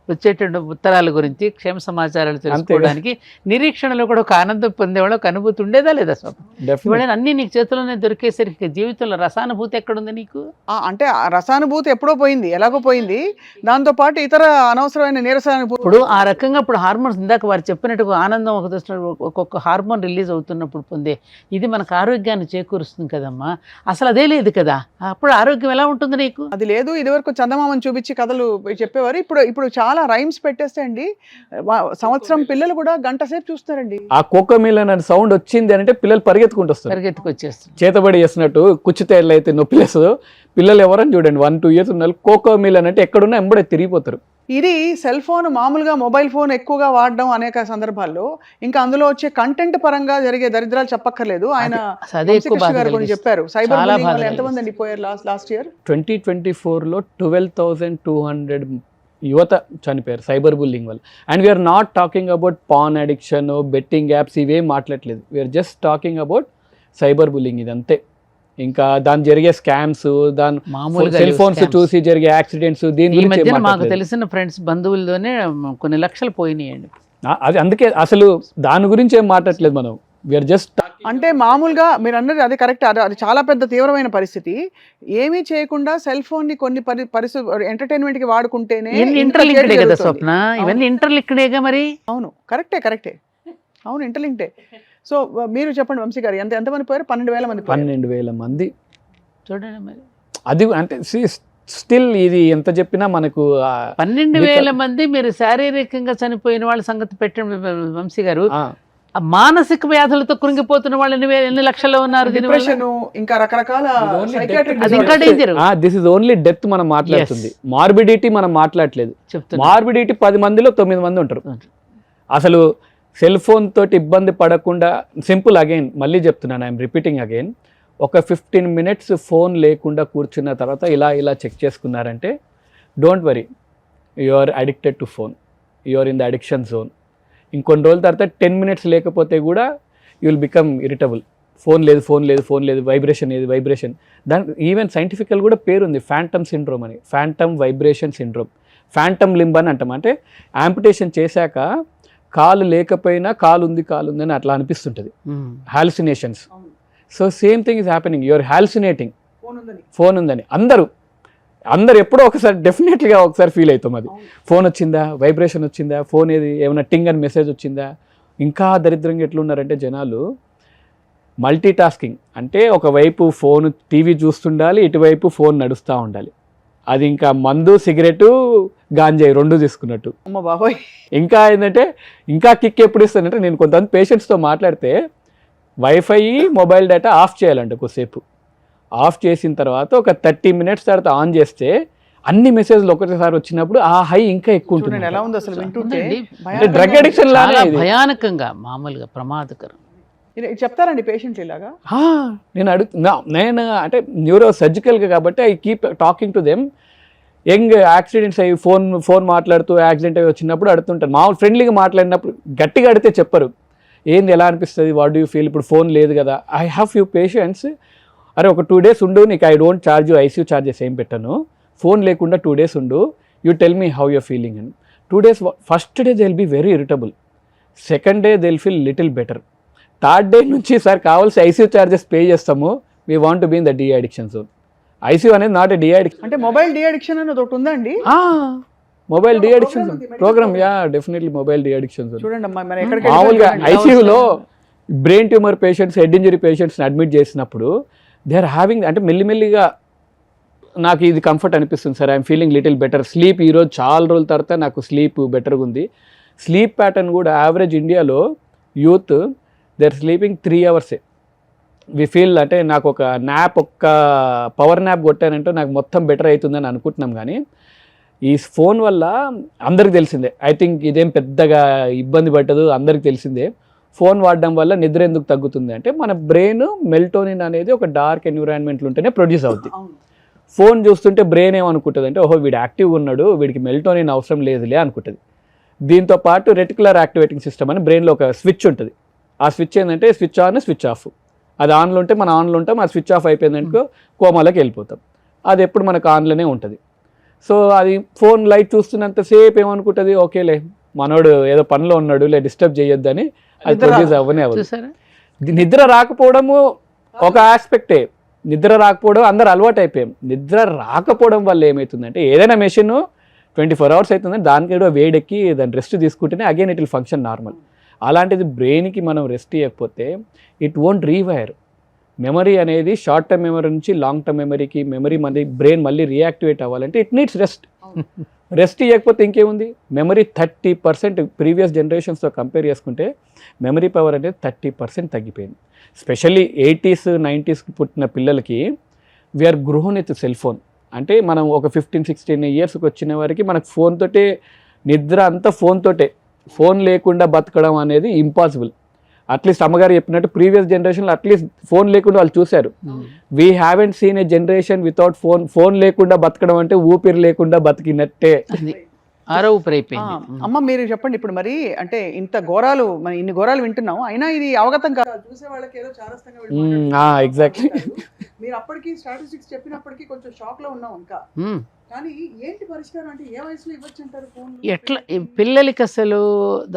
వచ్చేటువంటి ఉత్తరాల గురించి, క్షేమ సమాచారాలు తెలుసుకోవడానికి నిరీక్షణలో కూడా ఒక ఆనందం పొందేవాళ్ళు, ఒక అనుభూతి ఉండేదా లేదా స్వప్న? ఇవాళ అన్నీ నీకు చేతిలోనే దొరికేసరికి జీవితంలో రసానుభూతి ఎక్కడుంది నీకు? అంటే ఆ రసానుభూతి ఎప్పుడో పోయింది, ఎలాగో పోయింది. దాంతోపాటు ఇతర అనవసరమైన నీరసానుభూతి. ఇప్పుడు ఆ రకంగా ఇప్పుడు హార్మోన్స్ ఇందాక వారు చెప్పినట్టుగా ఆనందం ఒక్కొక్క హార్మోన్ రిలీజ్ అవుతున్నప్పుడు పొందే ఇది మనకు ఆరోగ్యాన్ని చేకూరుస్తుంది కదమ్మా. అసలు అదే లేదు కదా, అప్పుడు ఆరోగ్యం ఎలా ఉంటుంది నీకు? అది లేదు. ఇదివరకు చందమామని చూపించి కథలు చెప్పేవారు. ఇప్పుడు చాలా రైమ్స్ పెట్టేస్తే అండి సంవత్సరం పిల్లలు కూడా గంట సేపు చూస్తారండి. ఆ కోకోమిలన్ అనే సౌండ్ వచ్చింది అంటే పిల్లలు పరిగెత్తుకుంటూ వచ్చేస్తారు. చేతబడి చేస్తున్నట్టు కుచ్చితే అయితే నొప్పి లేదు. పిల్లలు ఎవరని చూడండి 1-2 years ఉన్నారు, కోకోమిలన్ అంటే ఎక్కడున్నా ఎంబడే తిరిగిపోతారు. ఇది సెల్ ఫోన్ మామూలుగా మొబైల్ ఫోన్ ఎక్కువగా వాడడం అనేక సందర్భాల్లో ఇంకా అందులో వచ్చే కంటెంట్ పరంగా జరిగే దరిద్రాలు చెప్పక్కర్లేదు. ఆయన అదే ఎక్కువ వంశీకృష్ణ గారు కొన్ని చెప్పారు. సైబర్ చాలా బుల్లింగ్ వల్ల బాధ ఎంతమంది అండి పోయారు లాస్ట్ ఇయర్? 2024లో 12,200 యువత చనిపోయారు సైబర్ బుల్లింగ్ వల్ల. And we're not talking about paan addiction, betting apps ఇవేం మాట్లాడలేదు. We're just talking about cyber bullying. ఇది అంతే. ఇంకా దాని జరిగే స్కామ్స్, దాని మామూలుగా సెల్ ఫోన్స్ చూసి జరిగే యాక్సిడెంట్స్, దీని ఈ మధ్యన గురించి మాకు తెలిసిన ఫ్రెండ్స్ బంధువులతోనే కొన్ని లక్షలు పోయినాయండి. అది అందుకే అసలు దాని గురించి ఏం మాట్లాడలేదు మనం. వీఆర్ జస్ట్ అంటే మామూలుగా మీరు అన్నది అది కరెక్ట్. అది చాలా పెద్ద తీవ్రమైన పరిస్థితి. ఏమీ చేయకుండా సెల్ ఫోన్ ని కొన్ని పరిస్థితి ఎంటర్టైన్మెంట్ కి వాడుకుంటేనే ఇంటర్లింక్డే కదా స్వప్న, ఇవన్నీ ఇంటర్లింక్డేగా మరి. అవును, కరెక్టే. అవును, ఇంటర్లింక్డే. సో మీరు చెప్పండి వంశీ గారు, ఎంతమంది పోయారు? 12,000 మంది. 12,000 మంది చూడండి మరి. అది అంటే స్టిల్ ఇది ఎంత చెప్పినా మనకు 12,000 మంది మీరు శారీరకంగా చనిపోయిన వాళ్ళ సంగతి పెట్టండి వంశీ గారు. ఆ మానసిక వ్యాధులతో కృంగిపోతున్న వాళ్ళు ఎన్ని లక్షల్లో ఉన్నారు. డిప్రెషన్, ఇంకా రకరకాల అది ఇంకా danger. This is only death మనం మాట్లాడుతుంది. మార్బిడిటీ మనం మాట్లాడలేదు. మార్బిడిటీ 10 మందిలో 9 మంది ఉంటారు. అసలు సెల్ ఫోన్ తోటి ఇబ్బంది పడకుండా సింపుల్, అగైన్ మళ్ళీ చెప్తున్నాను, ఐఎమ్ రిపీటింగ్ అగైన్, ఒక 15 minutes ఫోన్ లేకుండా కూర్చున్న తర్వాత ఇలా చెక్ చేసుకున్నారంటే don't worry, you are addicted to phone, you are in the addiction zone. ఇంకొన్ని రోజుల తర్వాత 10 minutes లేకపోతే కూడా you will become irritable. Phone లేదు, వైబ్రేషన్. దాని ఈవెన్ సైంటిఫికల్ కూడా పేరు ఉంది, ఫ్యాంటమ్ సిండ్రోమ్ అని. Phantom vibration syndrome, phantom limb అని అంటాం. అంటే యాంపిటేషన్ చేశాక కాలు లేకపోయినా కాలు ఉంది అని అట్లా అనిపిస్తుంటుంది, hallucinations. So same thing is happening, you're hallucinating phone ఉందని. అందరు ఎప్పుడో ఒకసారి డెఫినెట్లీగా ఒకసారి ఫీల్ అవుతాం. అది ఫోన్ వచ్చిందా, వైబ్రేషన్ వచ్చిందా, ఫోన్ ఏమైనా టింగ్ అని మెసేజ్ వచ్చిందా. ఇంకా దరిద్రంగా ఎట్లున్నారంటే జనాలు మల్టీ టాస్కింగ్. అంటే ఒకవైపు ఫోన్ టీవీ చూస్తుండాలి, ఇటువైపు ఫోన్ నడుస్తూ ఉండాలి. అది ఇంకా మందు, సిగరెట్, గాంజాయి 2 తీసుకున్నట్టు. అమ్మ బాబోయ్. ఇంకా ఏంటంటే ఇంకా కిక్ ఎప్పుడు ఇస్తానంటే, నేను కొంతమంది పేషెంట్స్తో మాట్లాడితే వైఫై, మొబైల్ డేటా ఆఫ్ చేయాలంట కొద్దిసేపు. ఆఫ్ చేసిన తర్వాత ఒక 30 minutes తర్వాత ఆన్ చేస్తే అన్ని మెసేజ్లు ఒకటేసారి వచ్చినప్పుడు ఆ హై ఇంకా ఎక్కువ ఉంటుంది. ఎలా ఉంది అసలు వింటుంటే? అంటే డ్రగ్ అడిక్షన్ లాగా భయానకంగా, మామూలుగా ప్రమాదకరం. చెప్తారండి పేషెంట్లు ఇలాగా? నేను అంటే న్యూరో సర్జికల్గా కాబట్టి I keep talking to them. Young accidents అయ్యి ఫోన్ మాట్లాడుతూ యాక్సిడెంట్ అయ్యి వచ్చినప్పుడు అడుగుతుంటారు. మామూలు ఫ్రెండ్లీగా మాట్లాడినప్పుడు గట్టిగా అడిగితే చెప్పరు, ఏంది ఎలా అనిపిస్తుంది, వాట్ డూ యూ ఫీల్, ఇప్పుడు ఫోన్ లేదు కదా. ఐ హ్యావ్ ఫ్యూ పేషెంట్స్, అరే ఒక 2 days ఉండు, నీకు I don't charge you, ICU charges ఏం పెట్టను, ఫోన్ లేకుండా 2 days ఉండు, you tell me how you're feeling అని. 2 days, first day they will be very irritable, second day they will feel little better, third day నుంచి sir కావాల్సి ICU charges pay చేస్తాము, we want to be in the de addiction zone. ICU అనేది not a de addiction. అంటే mobile de addiction అనేది ఒకటి ఉందండి. Mobile de addiction programme, definitely mobile de addiction zone. చూడండి మామూలుగా ఐసీయూలో brain tumour patients, head injury పేషెంట్స్ని admit చేసినప్పుడు దే ఆర్ హ్యావింగ్, అంటే మెల్లిమెల్లిగా నాకు ఇది కంఫర్ట్ అనిపిస్తుంది sir, I'm feeling little better, sleep ఈరోజు చాలా రోజుల తర్వాత నాకు స్లీప్ బెటర్గా ఉంది. స్లీప్ ప్యాటర్న్ కూడా యావరేజ్ ఇండియాలో youth they are sleeping 3 hours. We feel అంటే నాకు ఒక న్యాప్, ఒక్క పవర్ న్యాప్ కొట్టానంటే నాకు మొత్తం బెటర్ అవుతుందని అనుకుంటున్నాం. కానీ ఈ ఫోన్ వల్ల అందరికి తెలిసిందే, ఐ థింక్ ఇదేం పెద్దగా ఇబ్బంది పట్టదు, అందరికి తెలిసిందే. ఫోన్ వాడడం వల్ల నిద్ర ఎందుకు తగ్గుతుంది అంటే, మన బ్రెయిన్ మెల్టోనిన్ అనేది ఒక డార్క్ ఎన్విరాన్మెంట్లు ఉంటేనే ప్రొడ్యూస్ అవుతుంది. ఫోన్ చూస్తుంటే బ్రెయిన్ ఏమనుకుంటుంది అంటే, ఓహో వీడు యాక్టివ్గా ఉన్నాడు, వీడికి మెల్టోనిన్ అవసరం లేదులే అనుకుంటుంది. దీంతో పాటు రెటికులర్ యాక్టివేటింగ్ సిస్టమ్ అని బ్రెయిన్లో ఒక స్విచ్ ఉంటుంది. ఆ స్విచ్ ఏంటంటే స్విచ్ ఆన్, స్విచ్ ఆఫ్. అది ఆన్లో ఉంటే మనం ఆన్లో ఉంటాం, అది స్విచ్ ఆఫ్ అయిపోయిందనుకో కోమాలోకి వెళ్ళిపోతాం. అది ఎప్పుడు మనకు ఆన్లోనే ఉంటుంది. సో అది ఫోన్ లైట్ చూస్తున్నంతసేపు ఏమనుకుంటుంది, ఓకేలే మనోడు ఏదో పనిలో ఉన్నాడు, లే డిస్టర్బ్ చేయొద్దని అది ప్రొడ్యూస్ అవ్వనే అవ్వదు. నిద్ర రాకపోవడము ఒక ఆస్పెక్టే, నిద్ర రాకపోవడం అందరు అలవాటు అయిపోయాం. నిద్ర రాకపోవడం వల్ల ఏమవుతుందంటే, ఏదైనా మెషిన్ 24 hours అవుతుందని దానికి కూడా వేడెక్కి దాన్ని రెస్ట్ తీసుకుంటేనే again it will function normal. అలాంటిది బ్రెయిన్కి మనం రెస్ట్ ఇవ్వకపోతే ఇట్ వోంట్ రీవైర్. మెమరీ అనేది షార్ట్ టర్మ్ మెమరీ నుంచి లాంగ్ టర్మ్ మెమరీకి, బ్రెయిన్ మళ్ళీ రియాక్టివేట్ అవ్వాలంటే ఇట్ నీడ్స్ రెస్ట్. రెస్ట్ ఇవ్వకపోతే ఇంకేముంది, మెమరీ 30% ప్రీవియస్ జనరేషన్స్తో కంపేర్ చేసుకుంటే మెమరీ పవర్ అనేది 30% తగ్గిపోయింది. స్పెషల్లీ 80s 90s పుట్టిన పిల్లలకి we're grown with cell phone. అంటే మనం ఒక 15-16 ఇయర్స్కి వచ్చిన వరకు మనకు ఫోన్ తోటే నిద్ర అంతా ఫోన్ తోటే. ఫోన్ లేకుండా బతకడం అనేది ఇంపాసిబుల్. అట్లీస్ట్ అమ్మగారు చెప్పినట్టు ప్రీవియస్ జనరేషన్లో అట్లీస్ట్ ఫోన్ లేకుండా వాళ్ళు చూశారు. We haven't seen a generation without phone. Phone లేకుండా బతకడం అంటే ఊపిరి లేకుండా బతికినట్టే. ఆరో ఊపిరి అయిపోయింది. అమ్మ మీరు చెప్పండి ఇప్పుడు మరి, అంటే ఇంత ఘోరాలు మనం ఇన్ని ఘోరాలు వింటున్నాం, అయినా ఇది అవగతం కాదు, చూసే వాళ్ళకి ఏదో చారస్తంగా ఎగ్జాక్ట్లీ. మీరు అప్పటికి స్టాటిస్టిక్స్ చెప్పినప్పటికీ కొంచెం షాక్ లో ఉన్నాం ఇంకా. కానీ ఏంటి పరిష్కారం అంటే ఏ వయసులో ఇవ్వచ్చు అంటారు ఫోన్? ఎట్లా పిల్లలకి అసలు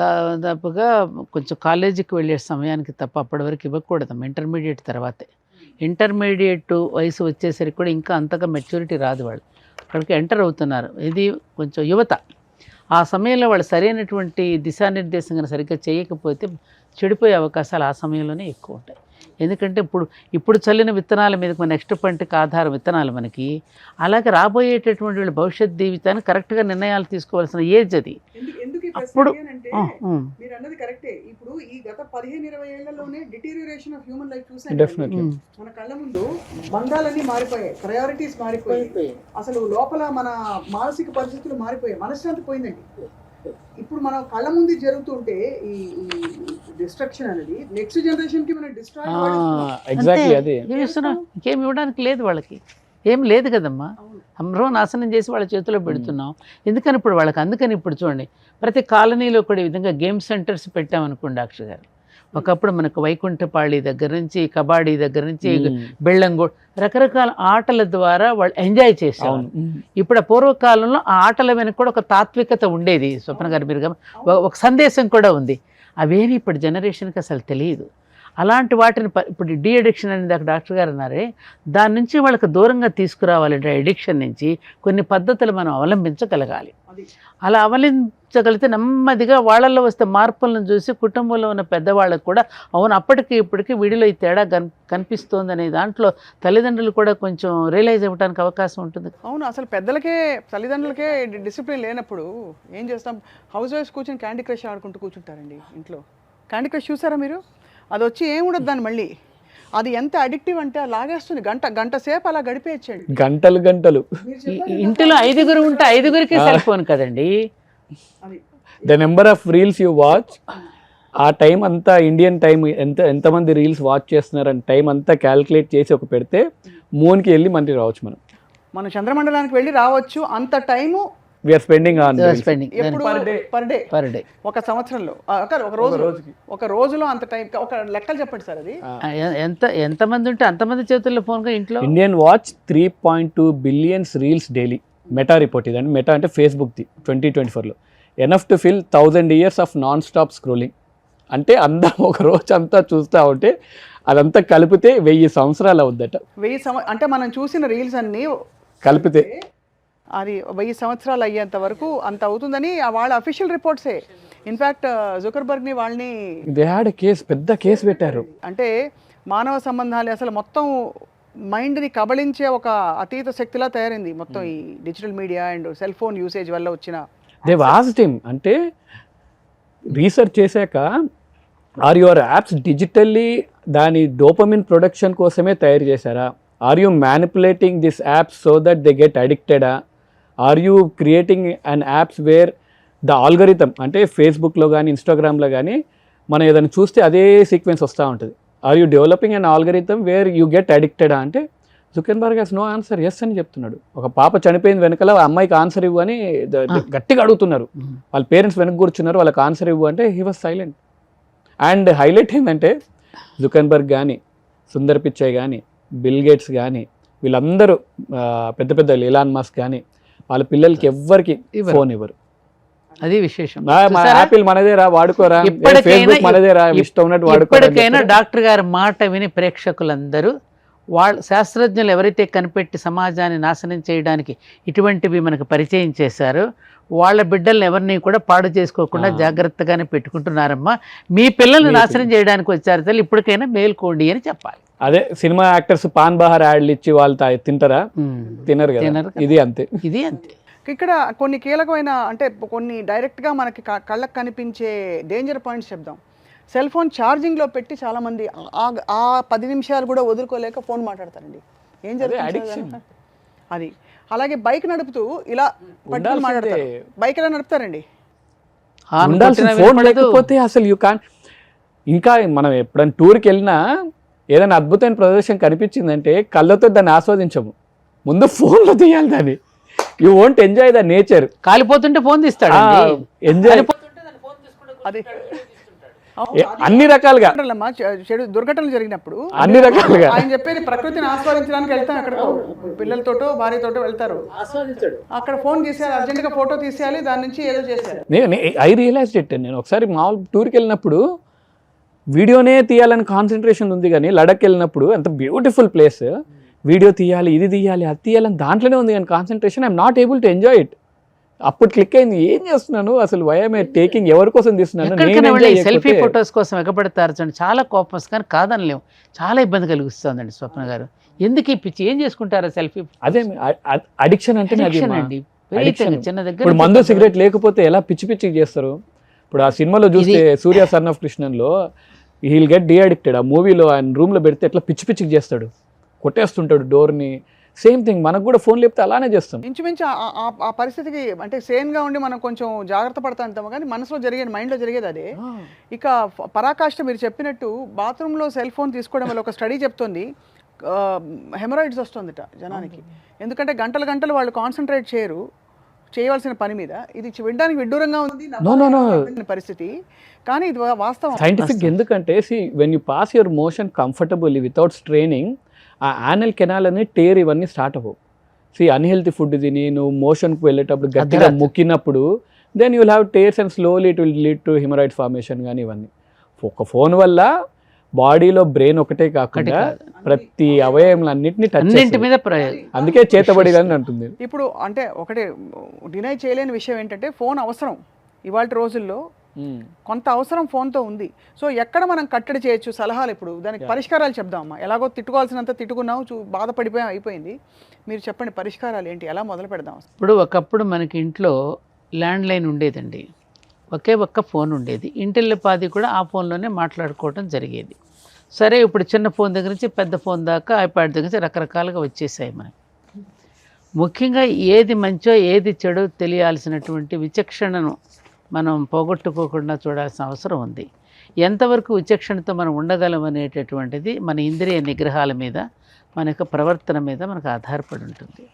దాదాపుగా కొంచెం కాలేజీకి వెళ్ళే సమయానికి తప్ప అప్పటి వరకు ఇవ్వకూడదు. ఇంటర్మీడియట్ తర్వాతే. ఇంటర్మీడియట్ వయసు వచ్చేసరికి కూడా ఇంకా అంతగా మెచ్యూరిటీ రాదు, వాళ్ళు అక్కడికి ఎంటర్ అవుతున్నారు. ఇది కొంచెం యువత. ఆ సమయంలో వాళ్ళు సరైనటువంటి దిశానిర్దేశం కానీ సరిగ్గా చేయకపోతే చెడిపోయే అవకాశాలు ఆ సమయంలోనే ఎక్కువ ఉంటాయి. ఎందుకంటే ఇప్పుడు చల్లిన విత్తనాల మీద మన నెక్స్ట్ పంటకి ఆధారం విత్తనాలు మనకి. అలాగే రాబోయేటటువంటి వీళ్ళ భవిష్యత్ జీవితాన్ని కరెక్ట్గా నిర్ణయాలు తీసుకోవాల్సిన ఏజ్ అది. అప్పుడు మీరు అన్నది కరెక్టే. ఇప్పుడు ఈ గత 15-20 ఏళ్లలోనే డిటీరియేషన్ ఆఫ్ హ్యూమన్ లైఫ్ చూసాం. మన కళ్ళ ముందు బంధాలన్నీ మారిపోయాయి, ప్రయారిటీస్ మారిపోయాయి, అసలు లోపల మన మానసిక పరిస్థితులు మారిపోయాయి, మనశ్శాంతి పోయిందండి. ఇప్పుడు మన కళ్ళ ముందు జరుగుతుంటే ఈ డిస్ట్రక్షన్ అనేది నెక్స్ట్ జనరేషన్ కి మనం ఎగ్జాక్ట్లీ అదే ఇంకేం ఇవ్వడానికి లేదు వాళ్ళకి. ఏం లేదు కదమ్మా, అందరూ నాశనం చేసి వాళ్ళ చేతిలో పెడుతున్నాం. ఎందుకని ఇప్పుడు వాళ్ళకి, అందుకని ఇప్పుడు చూడండి ప్రతి కాలనీలో కూడా ఈ విధంగా గేమ్ సెంటర్స్ పెట్టామనుకోండి డాక్టర్ గారు. ఒకప్పుడు మనకు వైకుంఠపాళి దగ్గర నుంచి, కబడ్డీ దగ్గర నుంచి, బెళ్ళంగోడ్ రకరకాల ఆటల ద్వారా వాళ్ళు ఎంజాయ్ చేసేవాళ్ళు. ఇప్పుడు ఆ పూర్వకాలంలో ఆ ఆటల వెనక కూడా ఒక తాత్వికత ఉండేది. స్వప్న గారు మీరు ఒక సందేశం కూడా ఉంది. అవేమి ఇప్పుడు జనరేషన్కి అసలు తెలియదు. అలాంటి వాటిని ఇప్పుడు డీ అడిక్షన్ అనేది డాక్టర్ గారు అన్నారే, దాని నుంచి వాళ్ళకి దూరంగా తీసుకురావాలంటే అడిక్షన్ నుంచి కొన్ని పద్ధతులు మనం అవలంబించగలగాలి. అలా అవలంబించగలిగితే నెమ్మదిగా వాళ్ళల్లో వస్తే మార్పులను చూసి కుటుంబంలో ఉన్న పెద్దవాళ్ళకు కూడా అవును అప్పటికి ఇప్పటికీ వీడిలో ఈ తేడా కనిపిస్తోంది అనే దాంట్లో తల్లిదండ్రులు కూడా కొంచెం రియలైజ్ అవ్వడానికి అవకాశం ఉంటుంది. అవును, అసలు తల్లిదండ్రులకే డిసిప్లిన్ లేనప్పుడు ఏం చేస్తాం? హౌస్ వైఫ్స్ కూర్చొని క్యాండీ క్రష్ ఆడుకుంటూ కూర్చుంటారండి ఇంట్లో. క్యాండీ క్రష్ చూసారా మీరు? అది వచ్చి ఏముండదు దాన్ని మళ్ళీ. అది ఎంత అడిక్టివ్ అంటే లాగేస్తుంది. గంట సేపు అలా గడిపేయచ్చండి, గంటలు. ఇంటిలో 5 ఉంటే 5కి సెల్ ఫోన్ కదండి. The number of reels you watch, ఆ టైం అంతా ఇండియన్ టైం ఎంతమంది రీల్స్ వాచ్ చేస్తున్నారని టైం అంతా క్యాల్కులేట్ చేసి ఒక పెడితే మూన్కి వెళ్ళి మళ్ళీ రావచ్చు. మనం చంద్రమండలానికి వెళ్ళి రావచ్చు. అంత time we are spending on per day ఒక సంవత్సరంలో ఒక రోజులో అంత టైం. ఒక లెక్కలు చెప్పండి సార్, అది ఎంతమంది ఉంటే అంతమంది చేతుల్లో ఫోన్ ఇంట్లో. Indian watch 3.2 billions reels daily. Meta report ఇదండి. మెటా అంటే ఫేస్బుక్ది 2024లో. Enough to fill 1000 years of non stop scrolling. అంటే అందరం ఒక రోజు అంతా చూస్తూ ఉంటే అదంతా కలిపితే 1000 సంవత్సరాలు అవుద్దట. అంటే మనం చూసిన రీల్స్ అన్ని కలిపితే అది 1000 సంవత్సరాలు అయ్యేంత వరకు అంత అవుతుందని వాళ్ళ అఫీషియల్ రిపోర్ట్సే. ఇన్ఫ్యాక్ట్ జుకర్బర్గ్ని వాళ్ళని పెద్ద కేసు పెట్టారు. అంటే మానవ సంబంధాలు అసలు మొత్తం మైండ్ని కబళించే ఒక అతీత శక్తిలా తయారైంది మొత్తం ఈ digital media and cell phone usage వల్ల వచ్చిన. దే వాస్డ్ హిమ్ అంటే రీసెర్చ్ చేశాక, ఆర్ యువర్ యాప్స్ డిజిటల్లీ దాని డోపమిన్ ప్రొడక్షన్ కోసమే తయారు చేశారా? Are you manipulating this apps so that they get అడిక్టెడా? Are you creating an apps where the algorithm, అంటే ఫేస్బుక్లో కానీ ఇన్స్టాగ్రామ్లో కానీ మనం ఏదైనా చూస్తే అదే సీక్వెన్స్ వస్తూ ఉంటుంది. Are you developing an algorithm where you get అడిక్టెడా అంటే Zuckerberg has no answer, yes అని చెప్తున్నాడు. ఒక పాప చనిపోయింది వెనకాల అమ్మాయికి ఆన్సర్ ఇవ్వు అని గట్టిగా అడుగుతున్నారు. వాళ్ళ పేరెంట్స్ వెనక కూర్చున్నారు, వాళ్ళకి ఆన్సర్ ఇవ్వు అంటే he was silent. And highlight ఏంటంటే జుకర్బర్గ్ కానీ, సుందర్ పిచ్చై కానీ, బిల్ గేట్స్ కానీ, వీళ్ళందరూ పెద్ద ఎలాన్ మస్క్ కానీ వాళ్ళ పిల్లలకి ఎవ్వరికి ఫోన్ ఇవ్వరు. అది విశేషం. యాపిల్ మనదేరా వాడుకోరా, ఫేస్బుక్ మనదేరా, ఇష్టం ఉన్నట్టు వాడుకోరా. ఇప్పటికైనా డాక్టర్ గారి మాట విని ప్రేక్షకులందరూ వాళ్ళ శాస్త్రజ్ఞులు ఎవరైతే కనిపెట్టి సమాజాన్ని నాశనం చేయడానికి ఇటువంటివి మనకు పరిచయం చేశారో వాళ్ళ బిడ్డల్ని ఎవరిని కూడా పాడు చేసుకోకుండా జాగ్రత్తగానే పెట్టుకుంటున్నారమ్మా. మీ పిల్లల్ని నాశనం చేయడానికి వచ్చారు తల్లి, ఇప్పటికైనా మేల్కోండి అని చెప్పాలి. అదే సినిమా యాక్టర్స్ పాన్ బహార్ యాడ్లు ఇచ్చి వాళ్ళు తింటారా? తినరు కదా. ఇది అంతే. ఇక్కడ కొన్ని కీలకమైన అంటే కొన్ని డైరెక్ట్గా మనకి కళ్ళకు కనిపించే డేంజర్ పాయింట్స్ చెప్దాం. సెల్ ఫోన్ ఛార్జింగ్లో పెట్టి చాలామంది ఆ 10 నిమిషాలు కూడా వదులుకోలేక ఫోన్ మాట్లాడతారండి. ఏం జరుగుతుంది అది? అలాగే బైక్ నడుపుతూ ఇలా పట్టుకుని మాట్లాడతారు. బైక్ ఎలా నడుపుతారండి? ఉండాల్సిన ఫోన్ లేకపోతే అసలు యూ కాన్. ఇంకా మనం ఎప్పుడైనా టూర్కి వెళ్ళినా ఏదైనా అద్భుతమైన ప్రదేశం కనిపించిందంటే కళ్ళతో దాన్ని ఆస్వాదించము, ముందు ఫోన్లో తీయాలి దాన్ని. You won't enjoy the nature. కాలిపోతుంటే ఫోన్ తీస్తాడు, ఎంజాయ్ అది అన్ని రకాలుగా చెడు దుర్ఘటనలు జరిగినప్పుడు అన్ని రకాలుగా ఆయన చెప్పేది ప్రకృతిని ఆస్వాదించడానికి వెళ్తాం. అక్కడ పిల్లలతోటో భార్యతోటో వెళ్తారు, అక్కడ ఫోన్ తీసేయాలి, అర్జెంట్ గా ఫోటో తీసేయాలి, దాని నుంచి ఏదో చేశారు. I realise it. నేను ఒకసారి మామూలు టూర్కి వెళ్ళినప్పుడు వీడియోనే తీయాలని కాన్సన్ట్రేషన్ ఉంది, కానీ లడక్ వెళ్ళినప్పుడు అంత బ్యూటిఫుల్ ప్లేస్, వీడియో తీయాలి, ఇది తీయాలి, అది తీయాలని దాంట్లోనే ఉంది కానీ concentration I'm not able to enjoy it. అప్పుడు క్లిక్ అయింది, ఏం చేస్తున్నాను అసలు, వై ఐ టేకింగ్, ఎవరి కోసం తీస్తున్నాను. సెల్ఫీ ఫొటోస్ కోసం ఎగబడతారు చూడండి, చాలా కోపం వస్తుంది, కానీ కాదనలేము, చాలా ఇబ్బంది కలిగిస్తుందండి. స్వప్న గారు ఎందుకు ఈ పిచ్చి, ఏం చేసుకుంటారా సెల్ఫీ? అదే అడిక్షన్ అంటే అండి, చిన్న దగ్గర. ఇప్పుడు మందు సిగరెట్ లేకపోతే ఎలా పిచ్చి పిచ్చికి చేస్తారు. ఇప్పుడు ఆ సినిమాలో చూస్తే సూర్య సన్ ఆఫ్ కృష్ణన్లో హీల్ గెట్ డి అడిక్టెడ్. ఆ మూవీలో ఆయన రూమ్లో పెడితే ఎట్లా పిచ్చి పిచ్చికి చేస్తాడు, కొట్టేస్తుంటాడు డోర్ని. సేమ్ థింగ్ మనకు కూడా ఫోన్ లేకపోతే అలానే చేస్తాం. ఇంచుమించు ఆ పరిస్థితికి అంటే సేన్గా ఉండి మనం కొంచెం జాగ్రత్త పడతాం, కానీ మనసులో జరిగేది, మైండ్లో జరిగేది అదే. ఇక పరాకాష్ట మీరు చెప్పినట్టు బాత్రూంలో సెల్ ఫోన్ తీసుకోవడం వల్ల ఒక స్టడీ చెప్తుంది హెమరాయిడ్స్ వస్తుందిట జనానికి. ఎందుకంటే గంటలు గంటలు వాళ్ళు కాన్సన్ట్రేట్ చేయవలసిన పని మీద. ఇది వినడానికి విడ్డూరంగా ఉంది పరిస్థితి, కానీ ఇది వాస్తవం, సైంటిఫిక్. ఎందుకంటే when you pass your motion comfortably without straining, ఆ యానల్ కెనాల్ అని టేర్ ఇవన్నీ స్టార్ట్ అవ్వవు. అన్హెల్తీ ఫుడ్ తిని నువ్వు మోషన్కి వెళ్ళేటప్పుడు గట్టిగా ముక్కినప్పుడు then you will have tears and slowly it will lead to haemorrhoid formation. కానీ ఇవన్నీ ఒక ఫోన్ వల్ల బాడీలో బ్రెయిన్ ఒకటే కాకుండా ప్రతి అవయవాలన్నింటినీ టచ్ మీద, అందుకే చేతబడి అని అంటుంది. ఇప్పుడు అంటే ఒకటి డినై చేయలేని విషయం ఏంటంటే ఫోన్ అవసరం ఇవాళ రోజుల్లో, కొంత అవసరం ఫోన్తో ఉంది. సో ఎక్కడ మనం కట్టడి చేయొచ్చు, సలహాలు ఇప్పుడు దానికి పరిష్కారాలు చెప్దామమ్మా. ఎలాగో తిట్టుకోవాల్సినంత తిట్టుకున్నావు, బాధపడిపోయాం, అయిపోయింది. మీరు చెప్పండి పరిష్కారాలు ఏంటి, ఎలా మొదలు పెడదాం? ఇప్పుడు ఒకప్పుడు మనకి ఇంట్లో ల్యాండ్ లైన్ ఉండేదండి, ఒక్క ఫోన్ ఉండేది, ఇంటిల్లిపాది కూడా ఆ ఫోన్లోనే మాట్లాడుకోవడం జరిగేది. సరే ఇప్పుడు చిన్న ఫోన్ దగ్గర నుంచి పెద్ద ఫోన్ దాకా, ఐప్యాడ్ దగ్గర నుంచి రకరకాలుగా వచ్చేసాయి మనకి. ముఖ్యంగా ఏది మంచో ఏది చెడో తెలియాల్సినటువంటి విచక్షణను మనం పోగొట్టుకోకుండా చూడాల్సిన అవసరం ఉంది. ఎంతవరకు విచక్షణతో మనం ఉండగలం అనేటటువంటిది మన ఇంద్రియ నిగ్రహాల మీద, మన యొక్క ప్రవర్తన మీద మనకు ఆధారపడి ఉంటుంది.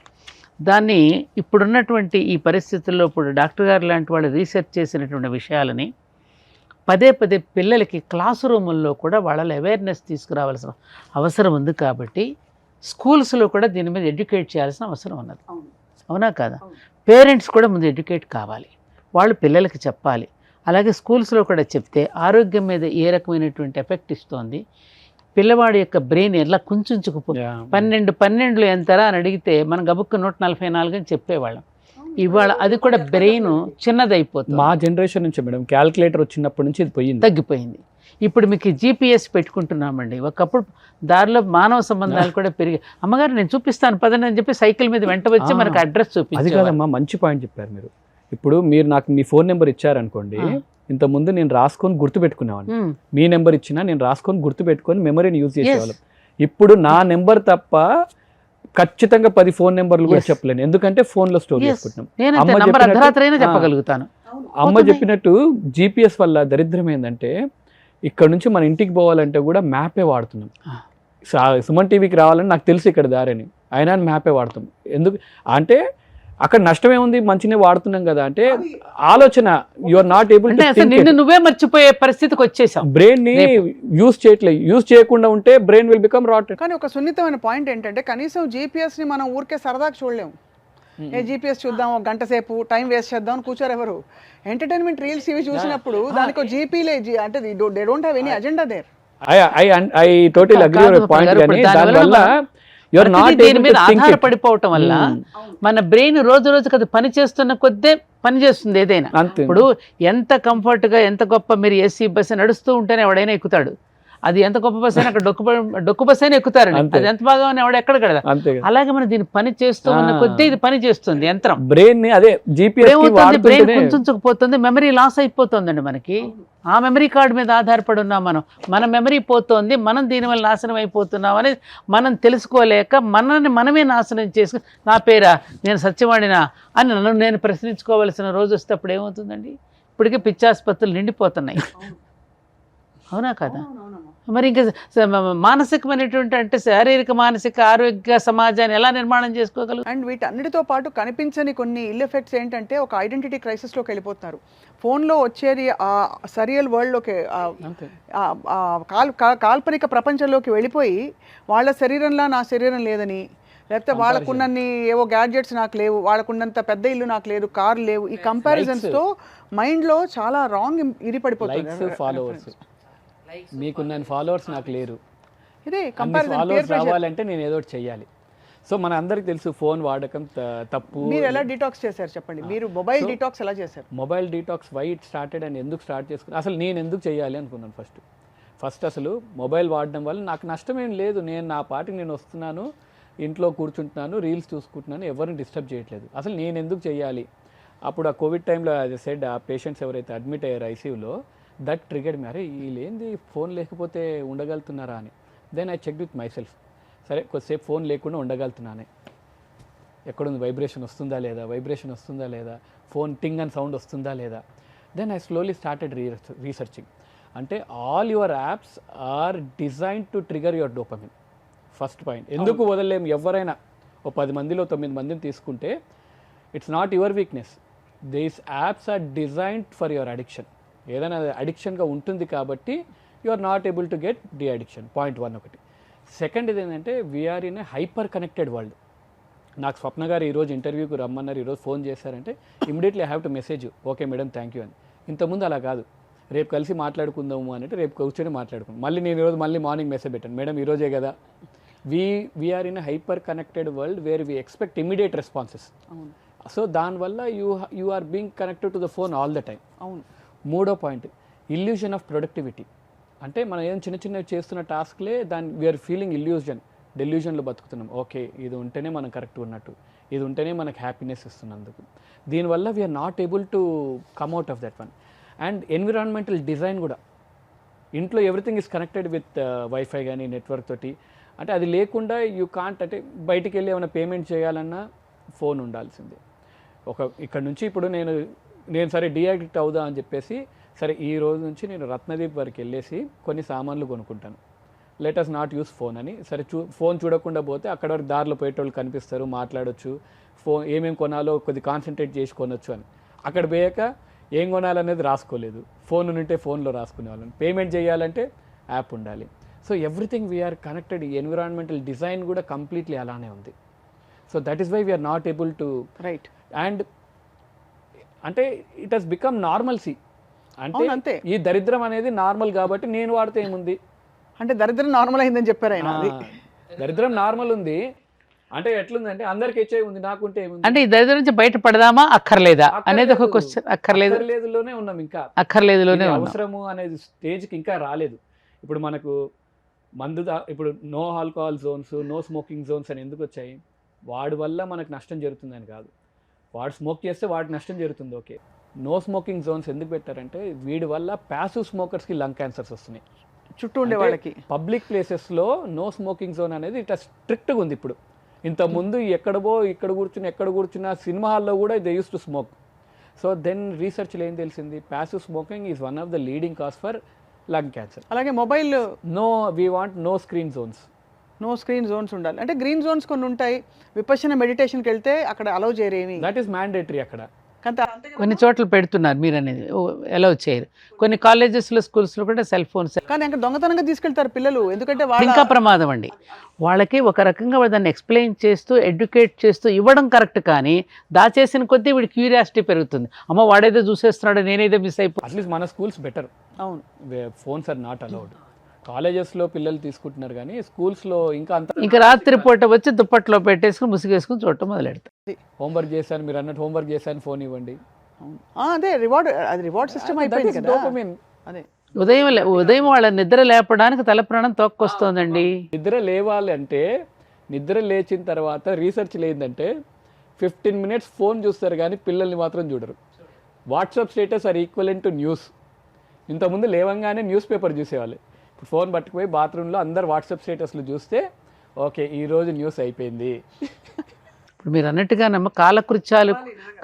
దాన్ని ఇప్పుడున్నటువంటి ఈ పరిస్థితుల్లో ఇప్పుడు డాక్టర్ గారు లాంటి వాళ్ళు రీసెర్చ్ చేసినటువంటి విషయాలని పదే పిల్లలకి క్లాస్ రూముల్లో కూడా వాళ్ళ అవేర్నెస్ తీసుకురావాల్సిన అవసరం ఉంది. కాబట్టి స్కూల్స్లో కూడా దీని మీద ఎడ్యుకేట్ చేయాల్సిన అవసరం ఉన్నది. అవునా కాదా? పేరెంట్స్ కూడా ముందు ఎడ్యుకేట్ కావాలి, వాళ్ళు పిల్లలకి చెప్పాలి. అలాగే స్కూల్స్లో కూడా చెప్తే ఆరోగ్యం మీద ఏ రకమైనటువంటి ఎఫెక్ట్ ఇస్తోంది, పిల్లవాడి యొక్క బ్రెయిన్ ఎలా కుంచుకుపో 12 ఎంతరా అని అడిగితే మనం గబుక్కు 144 అని చెప్పేవాళ్ళం. ఇవాళ అది కూడా బ్రెయిన్ చిన్నదైపోతుంది. మా జనరేషన్ నుంచి మేడం క్యాల్కులేటర్ వచ్చినప్పటి నుంచి ఇది పోయింది, తగ్గిపోయింది. ఇప్పుడు మీకు GPS పెట్టుకుంటున్నామండి. ఒకప్పుడు దారిలో మానవ సంబంధాలు కూడా పెరిగాయి. అమ్మగారు నేను చూపిస్తాను పదండి అని చెప్పి సైకిల్ మీద వెంట వచ్చి మనకు అడ్రస్ చూపించారు. అది కాదమ్మా, మంచి పాయింట్ చెప్పారు మీరు. ఇప్పుడు మీరు నాకు మీ ఫోన్ నెంబర్ ఇచ్చారనుకోండి, ఇంతకుముందు నేను రాసుకొని గుర్తుపెట్టుకునేవాడిని. మీ నెంబర్ ఇచ్చినా నేను రాసుకొని గుర్తుపెట్టుకొని మెమరీని యూజ్ చేసేవాళ్ళం. ఇప్పుడు నా నెంబర్ తప్ప ఖచ్చితంగా 10 ఫోన్ నెంబర్లు కూడా చెప్పలేను, ఎందుకంటే ఫోన్లో స్టోర్ చేసుకుంటున్నాం. అమ్మ చెప్పినట్టు GPS వల్ల దరిద్రం ఏంటంటే ఇక్కడ నుంచి మన ఇంటికి పోవాలంటే కూడా మ్యాపే వాడుతున్నాం. సుమన్ టీవీకి రావాలని నాకు తెలుసు ఇక్కడ దారని, అయినా మ్యాపే వాడతాం. ఎందుకు అంటే అక్కడ నష్టమే ఉంది, మంచినే వాడుతున్నాం కదా అంటే ఆలోచన. You are not able to నువ్వే మర్చిపోయే పరిస్థితికి వచ్చేసాం. బ్రెయిన్ ని యూజ్ చేయట్లేదు. యూజ్ చేయకుండా ఉంటే బ్రెయిన్ విల్ బికమ్ రాట్. కానీ ఒక సున్నితమైన పాయింట్ ఏంటంటే కనీసం GPS ని మనం ఊరికే సరదాగా చూడలేము. GPS చూద్దాం, ఒక గంట సేపు టైం వేస్ట్ చేద్దాం అని కూర్చోరు ఎవరు. ఎంటర్టైన్మెంట్ రీల్స్ ఇవి చూసినప్పుడు దానికి జీపీలే అంటే they don't have any agenda there. I total agree with point. కానీ దానివల్ల దీని మీద ఆధారపడిపోవటం వల్ల మన బ్రెయిన్ రోజు రోజుకి అది పని చేస్తున్న కొద్దే పని చేస్తుంది ఏదైనా. ఇప్పుడు ఎంత కంఫర్ట్గా ఎంత గొప్ప మీరు AC బస్సు నడుస్తూ ఉంటేనే ఎవడైనా ఎక్కుతాడు. అది ఎంత గొప్ప బస్ అయినా అక్కడ డొక్కు బస్ అయినా ఎక్కుతారండి. అంతే. అది ఎంత బాగా ఎవడ ఎక్కడ కదా. అంతే కదా. అలాగే మనం దీన్ని పని చేస్తూ ఉన్న కొద్దీ ఇది పని చేస్తుంది యంత్రం. బ్రెయిన్ ని అదే ఏమవుతుంది, బ్రెయిన్ జీపీఎస్ కుంచుకుపోతుంది, మెమరీ లాస్ అయిపోతుందండి మనకి. ఆ మెమరీ కార్డు మీద ఆధారపడి ఉన్నాం మనం. మన మెమరీ పోతుంది, మనం దీనివల్ల నాశనం అయిపోతున్నాం అని మనం తెలుసుకోలేక మనల్ని మనమే నాశనం చేసుకుని నా పేరా, నేను సత్యవాడినా అని నన్ను నేను ప్రశ్నించుకోవాల్సిన రోజు వస్తే అప్పుడు ఏమవుతుందండి? ఇప్పటికే పిచ్చాసుపత్రులు నిండిపోతున్నాయి. అవునా కదా? మరి ఇంకా మానసికమైనటువంటి అంటే శారీరక మానసిక ఆరోగ్య సమాజాన్ని ఎలా నిర్మాణం చేసుకోగలరు? అండ్ వీటన్నిటితో పాటు కనిపించని కొన్ని ఇల్ ఎఫెక్ట్స్ ఏంటంటే ఒక ఐడెంటిటీ క్రైసిస్లోకి వెళ్ళిపోతున్నారు. ఫోన్లో వచ్చేది ఆ సరియల్ వరల్డ్లోకి, కాల్పనిక ప్రపంచంలోకి వెళ్ళిపోయి వాళ్ళ శరీరంలా నా శరీరం లేదని, లేకపోతే వాళ్ళకున్నన్ని ఏవో గ్యాడ్జెట్స్ నాకు లేవు, వాళ్ళకున్నంత పెద్ద ఇల్లు నాకు లేదు, కారు లేవు, ఈ కంపారిజన్స్తో మైండ్లో చాలా రాంగ్ ఇరిపడిపోతుంది. ఫాలోవర్స్ మీకున్న ఫాలోవర్స్ నాకు లేరు, ఇదే ఫాలోవర్స్ రావాలంటే నేను ఏదో ఒకటి చెయ్యాలి. సో మన అందరికి తెలుసు ఫోన్ వాడకం తప్పు. మీరు ఎలా డిటాక్స్ చేశారు చెప్పండి? మీరు మొబైల్ డిటాక్స్ ఎలా చేశారు? Mobile detox why it started and ఎందుకు స్టార్ట్ చేసుకున్నాను, అసలు నేను ఎందుకు చేయాలి అనుకున్నాను. ఫస్ట్ అసలు మొబైల్ వాడడం వల్ల నాకు నష్టమేం లేదు. నేను నా పాటికి నేను వస్తున్నాను, ఇంట్లో కూర్చుంటున్నాను, రీల్స్ చూసుకుంటున్నాను, ఎవరిని డిస్టర్బ్ చేయట్లేదు. అసలు నేను ఎందుకు చేయాలి? అప్పుడు ఆ కోవిడ్ టైంలో సెడ్ ఆ పేషెంట్స్ ఎవరైతే అడ్మిట్ అయ్యారు ఐసీయూలో, దట్ ట్రిగర్డ్ మీ, అరే వీళ్ళేంది ఫోన్ లేకపోతే ఉండగలుగుతున్నారా అని. Then I check with myself, సరే కొద్దిసేపు ఫోన్ లేకుండా ఉండగలుగుతున్నానే, ఎక్కడుంది, వైబ్రేషన్ వస్తుందా లేదా, ఫోన్ టింగ్ అని సౌండ్ వస్తుందా లేదా. Then I slowly started researching. అంటే all your apps are design to trigger your dopamine. First point. ఎందుకు వదలలేము? ఎవరైనా ఓ 10 మందిలో 9 మందిని తీసుకుంటే it's not your weakness, these apps are designed for your addiction. ఏదైనా అడిక్షన్గా ఉంటుంది కాబట్టి you are not able to get de addiction. Point 1 ఒకటి. సెకండ్ ఇది ఏంటంటే we're in a hyper connected world. నాకు స్వప్న గారు ఈరోజు ఇంటర్వ్యూకి రమ్మన్నారు, ఈరోజు ఫోన్ చేశారంటే immediately I have to message, okay madam thank you అని. ఇంతకుముందు అలా కాదు, రేపు కలిసి మాట్లాడుకుందాము అంటే రేపు కూర్చొని మాట్లాడుకుందాం. మళ్ళీ నేను ఈరోజు మార్నింగ్ మెసేజ్ పెట్టాను, మేడం ఈరోజే కదా. We're in hyper connected world where we expect immediate responses. So దానివల్ల you are being connected to the phone all the time. అవును. మూడో పాయింట్, ఇల్యూజన్ ఆఫ్ ప్రొడక్టివిటీ. అంటే మనం ఏం చిన్న చేస్తున్న టాస్క్లే దాని వీఆర్ ఫీలింగ్ డెల్యూజన్లో బతుకుతున్నాం. ఓకే ఇది ఉంటేనే మనం కరెక్ట్ ఉన్నట్టు, ఇది ఉంటేనే మనకు హ్యాపీనెస్ ఇస్తున్నందుకు. దీనివల్ల we're not able to come out of that one. And environmental design కూడా, ఇంట్లో everything is connected with wifi కానీ నెట్వర్క్ తోటి. అంటే అది లేకుండా యూ కాంట్, అంటే బయటికి వెళ్ళి ఏమైనా పేమెంట్ చేయాలన్నా ఫోన్ ఉండాల్సిందే. ఇక్కడ నుంచి ఇప్పుడు నేను సరే డీఅడిక్ట్ అవుదా అని చెప్పేసి, సరే ఈ రోజు నుంచి నేను రత్నదీప్ వరకు వెళ్ళేసి కొన్ని సామాన్లు కొనుక్కుంటాను, let us not use phone అని. సరే ఫోన్ చూడకుండా పోతే అక్కడ వరకు దారిలో పోయేటోళ్ళు కనిపిస్తారు, మాట్లాడొచ్చు, ఫోన్ ఏమేమి కొనాలో కొద్ది కాన్సన్ట్రేట్ చేసి కొనొచ్చు అని. అక్కడ పోయాక ఏం కొనాలనేది రాసుకోలేదు, ఫోన్ ఉంటే ఫోన్లో రాసుకునేవాళ్ళని. పేమెంట్ చేయాలంటే యాప్ ఉండాలి. So everything we're connected. ఈ ఎన్విరాన్మెంటల్ డిజైన్ కూడా కంప్లీట్లీ అలానే ఉంది. So that is why we're not able to write. And అంటే ఇట్ హస్ బికమ్ నార్మల్సీ. అంటే ఈ దరిద్రం అనేది నార్మల్ కాబట్టి నేను వాడితే ఏముంది అంటే దరిద్రం నార్మల్ అయిందని చెప్పారు ఆయన. దరిద్రం నార్మల్ ఉంది అంటే ఎట్లుందంటే అందరికి హెచ్ఐవి ఉంది, నాకుంటే ఏముంది. అంటే ఈ దరిద్రం నుంచి బయటపడదామా అక్కర్లేదా అనేది ఒక క్వశ్చన్. అక్కర్లేదులోనే ఉన్నాం, ఇంకా అక్కర్లేదులోనే అవసరము అనేది స్టేజ్కి ఇంకా రాలేదు. ఇప్పుడు మనకు ఇప్పుడు no alcohol zones, no smoking zones అని ఎందుకు వచ్చాయి? వాడి వల్ల మనకు నష్టం జరుగుతుందని కాదు, వాడు స్మోక్ చేస్తే వాడికి నష్టం జరుగుతుంది. ఓకే, నో స్మోకింగ్ జోన్స్ ఎందుకు పెట్టారంటే వీడి వల్ల ప్యాసివ్ స్మోకర్స్కి లంగ్ క్యాన్సర్స్ వస్తున్నాయి. చుట్టూ ఉండే వాళ్ళకి పబ్లిక్ ప్లేసెస్లో నో స్మోకింగ్ జోన్ అనేది ఇట్లా స్ట్రిక్ట్గా ఉంది ఇప్పుడు. ఇంతకుముందు ఇక్కడ కూర్చున్న సినిమా హాల్లో కూడా they use to smoke. So then రీసెర్చ్లో ఏం తెలిసింది, passive smoking is one of the leading cause for lung cancer. అలాగే mobile we want no screen zones ఉండాలి. అంటే గ్రీన్ జోన్స్ కొన్ని ఉంటాయి. విపశ్యన మెడిటేషన్కి వెళ్తే అక్కడ అలౌ చేయరేమి, దట్ ఈస్ మ్యాండేటరీ. అక్కడ కొన్ని చోట్ల పెడుతున్నారు, మీరు అనేది అలౌ చేయరు. కొన్ని కాలేజెస్లో స్కూల్స్లో కూడా సెల్ ఫోన్స్, కానీ అక్కడ దొంగతనంగా తీసుకెళ్తారు పిల్లలు. ఎందుకంటే ఇంకా ప్రమాదం అండి. వాళ్ళకి ఒక రకంగా దాన్ని ఎక్స్ప్లెయిన్ చేస్తూ ఎడ్యుకేట్ చేస్తూ ఇవ్వడం కరెక్ట్, కానీ దాచేసిన కొద్దీ వీడి క్యూరియాసిటీ పెరుగుతుంది. అమ్మ వాడేదో చూసేస్తున్నాడు, నేనేదో మిస్ అయిపో. అట్లీస్ట్ మన స్కూల్స్ బెటర్. అవును, ఫోన్స్ ఆర్ నాట్ అలౌడ్. కాలేజెస్లో పిల్లలు తీసుకుంటున్నారు కానీ స్కూల్స్లో ఇంకా రాత్రి పూట వచ్చి దుప్పట్లో పెట్టేసుకుని ముసుగేసుకుని చూడటం మొదలెడతారు. హోంవర్క్ చేశాను, మీరు అన్నట్టు హోంవర్క్ చేశాను, ఫోన్ ఇవ్వండి. అదే రివార్డ్, అది రివార్డ్ సిస్టమ్ అయిపోయింది కదా. డోపమైన్. అదే ఉదయం వాళ్ళ నిద్ర లేపడానికి తల ప్రాణం తోక్కొస్తోందండి. నిద్ర లేవాలి అంటే, నిద్ర లేచిన తర్వాత రీసెర్చ్ లేదంటే 15 minutes ఫోన్ చూస్తారు కానీ పిల్లల్ని మాత్రం చూడరు. WhatsApp status are equivalent to news. ఇంతకుముందు లేవంగానే న్యూస్ పేపర్ చూసేవాళ్ళు. ఇప్పుడు ఫోన్ పట్టుకుపోయి బాత్రూంలో అందరు వాట్సాప్ స్టేటస్లు చూస్తే ఓకే ఈరోజు న్యూస్ అయిపోయింది. ఇప్పుడు మీరు అన్నట్టుగా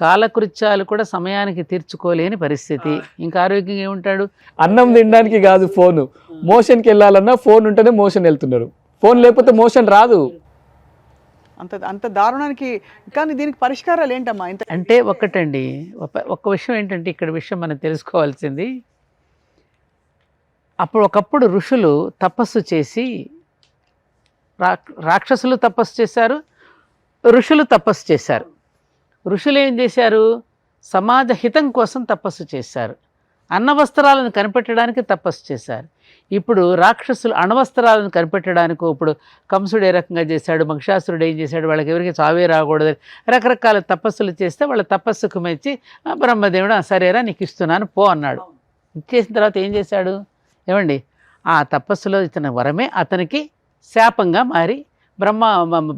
కాలకృత్యాలు కూడా సమయానికి తీర్చుకోలేని పరిస్థితి. ఇంకా ఆరోగ్యంగా ఏముంటాడు? అన్నం తినడానికి కాదు ఫోను, మోషన్కి వెళ్ళాలన్నా ఫోన్ ఉంటేనే మోషన్ వెళ్తున్నారు. ఫోన్ లేకపోతే మోషన్ రాదు. అంత దారుణానికి. కానీ దీనికి పరిష్కారాలు ఏంటమ్మా? అంటే ఒకటండి, ఒక విషయం ఏంటంటే ఇక్కడ విషయం మనం తెలుసుకోవాల్సింది, ఒకప్పుడు ఋషులు తపస్సు చేసి, రాక్షసులు తపస్సు చేశారు, ఋషులు తపస్సు చేశారు. ఋషులు ఏం చేశారు? సమాజ హితం కోసం తపస్సు చేశారు. అన్నవస్త్రాలను కనిపెట్టడానికి తపస్సు చేశారు. ఇప్పుడు రాక్షసులు అణవస్త్రాలను కనిపెట్టడానికి, ఇప్పుడు కంసుడు ఏ రకంగా చేశాడు, మహిషాసురుడు ఏం చేశాడు, వాళ్ళకి ఎవరికి చావే రాకూడదు, రకరకాల తపస్సులు చేస్తే వాళ్ళ తపస్సుకు మెచ్చి బ్రహ్మదేవుడు సరేరా నీకు ఇస్తున్నాను పో అన్నాడు. ఇచ్చేసిన తర్వాత ఏం చేశాడు? ఏమండి, ఆ తపస్సులో ఇతని వరమే అతనికి శాపంగా మారి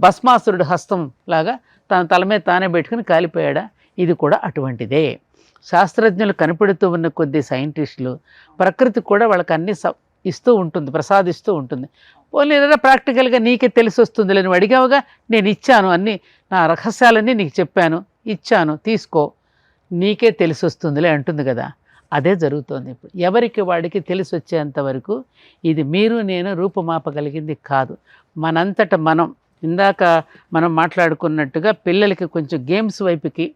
భస్మాసురుడు హస్తం లాగా తన తల మీద తానే పెట్టుకుని కాలిపోయాడా? ఇది కూడా అటువంటిదే. శాస్త్రజ్ఞులు కనిపెడుతూ ఉన్న కొద్ది సైంటిస్టులు ప్రకృతి కూడా వాళ్ళకి అన్ని ఇస్తూ ఉంటుంది, ప్రసాదిస్తూ ఉంటుంది. పోనీ ఏదైనా ప్రాక్టికల్గా నీకే తెలిసి వస్తుంది లేని అడిగావుగా, నేను ఇచ్చాను, అన్నీ నా రహస్యాలన్నీ నీకు చెప్పాను, ఇచ్చాను, తీసుకో, నీకే తెలిసి వస్తుందిలే అంటుంది కదా. అదే జరుగుతోంది ఇప్పుడు. ఎవరికి వాడికి తెలిసి వచ్చేంత వరకు ఇది మీరు నేను రూపుమాపగలిగింది కాదు. మనంతట మనం ఇందాక మనం మాట్లాడుకున్నట్టుగా పిల్లలకి కొంచెం గేమ్స్ వైపుకి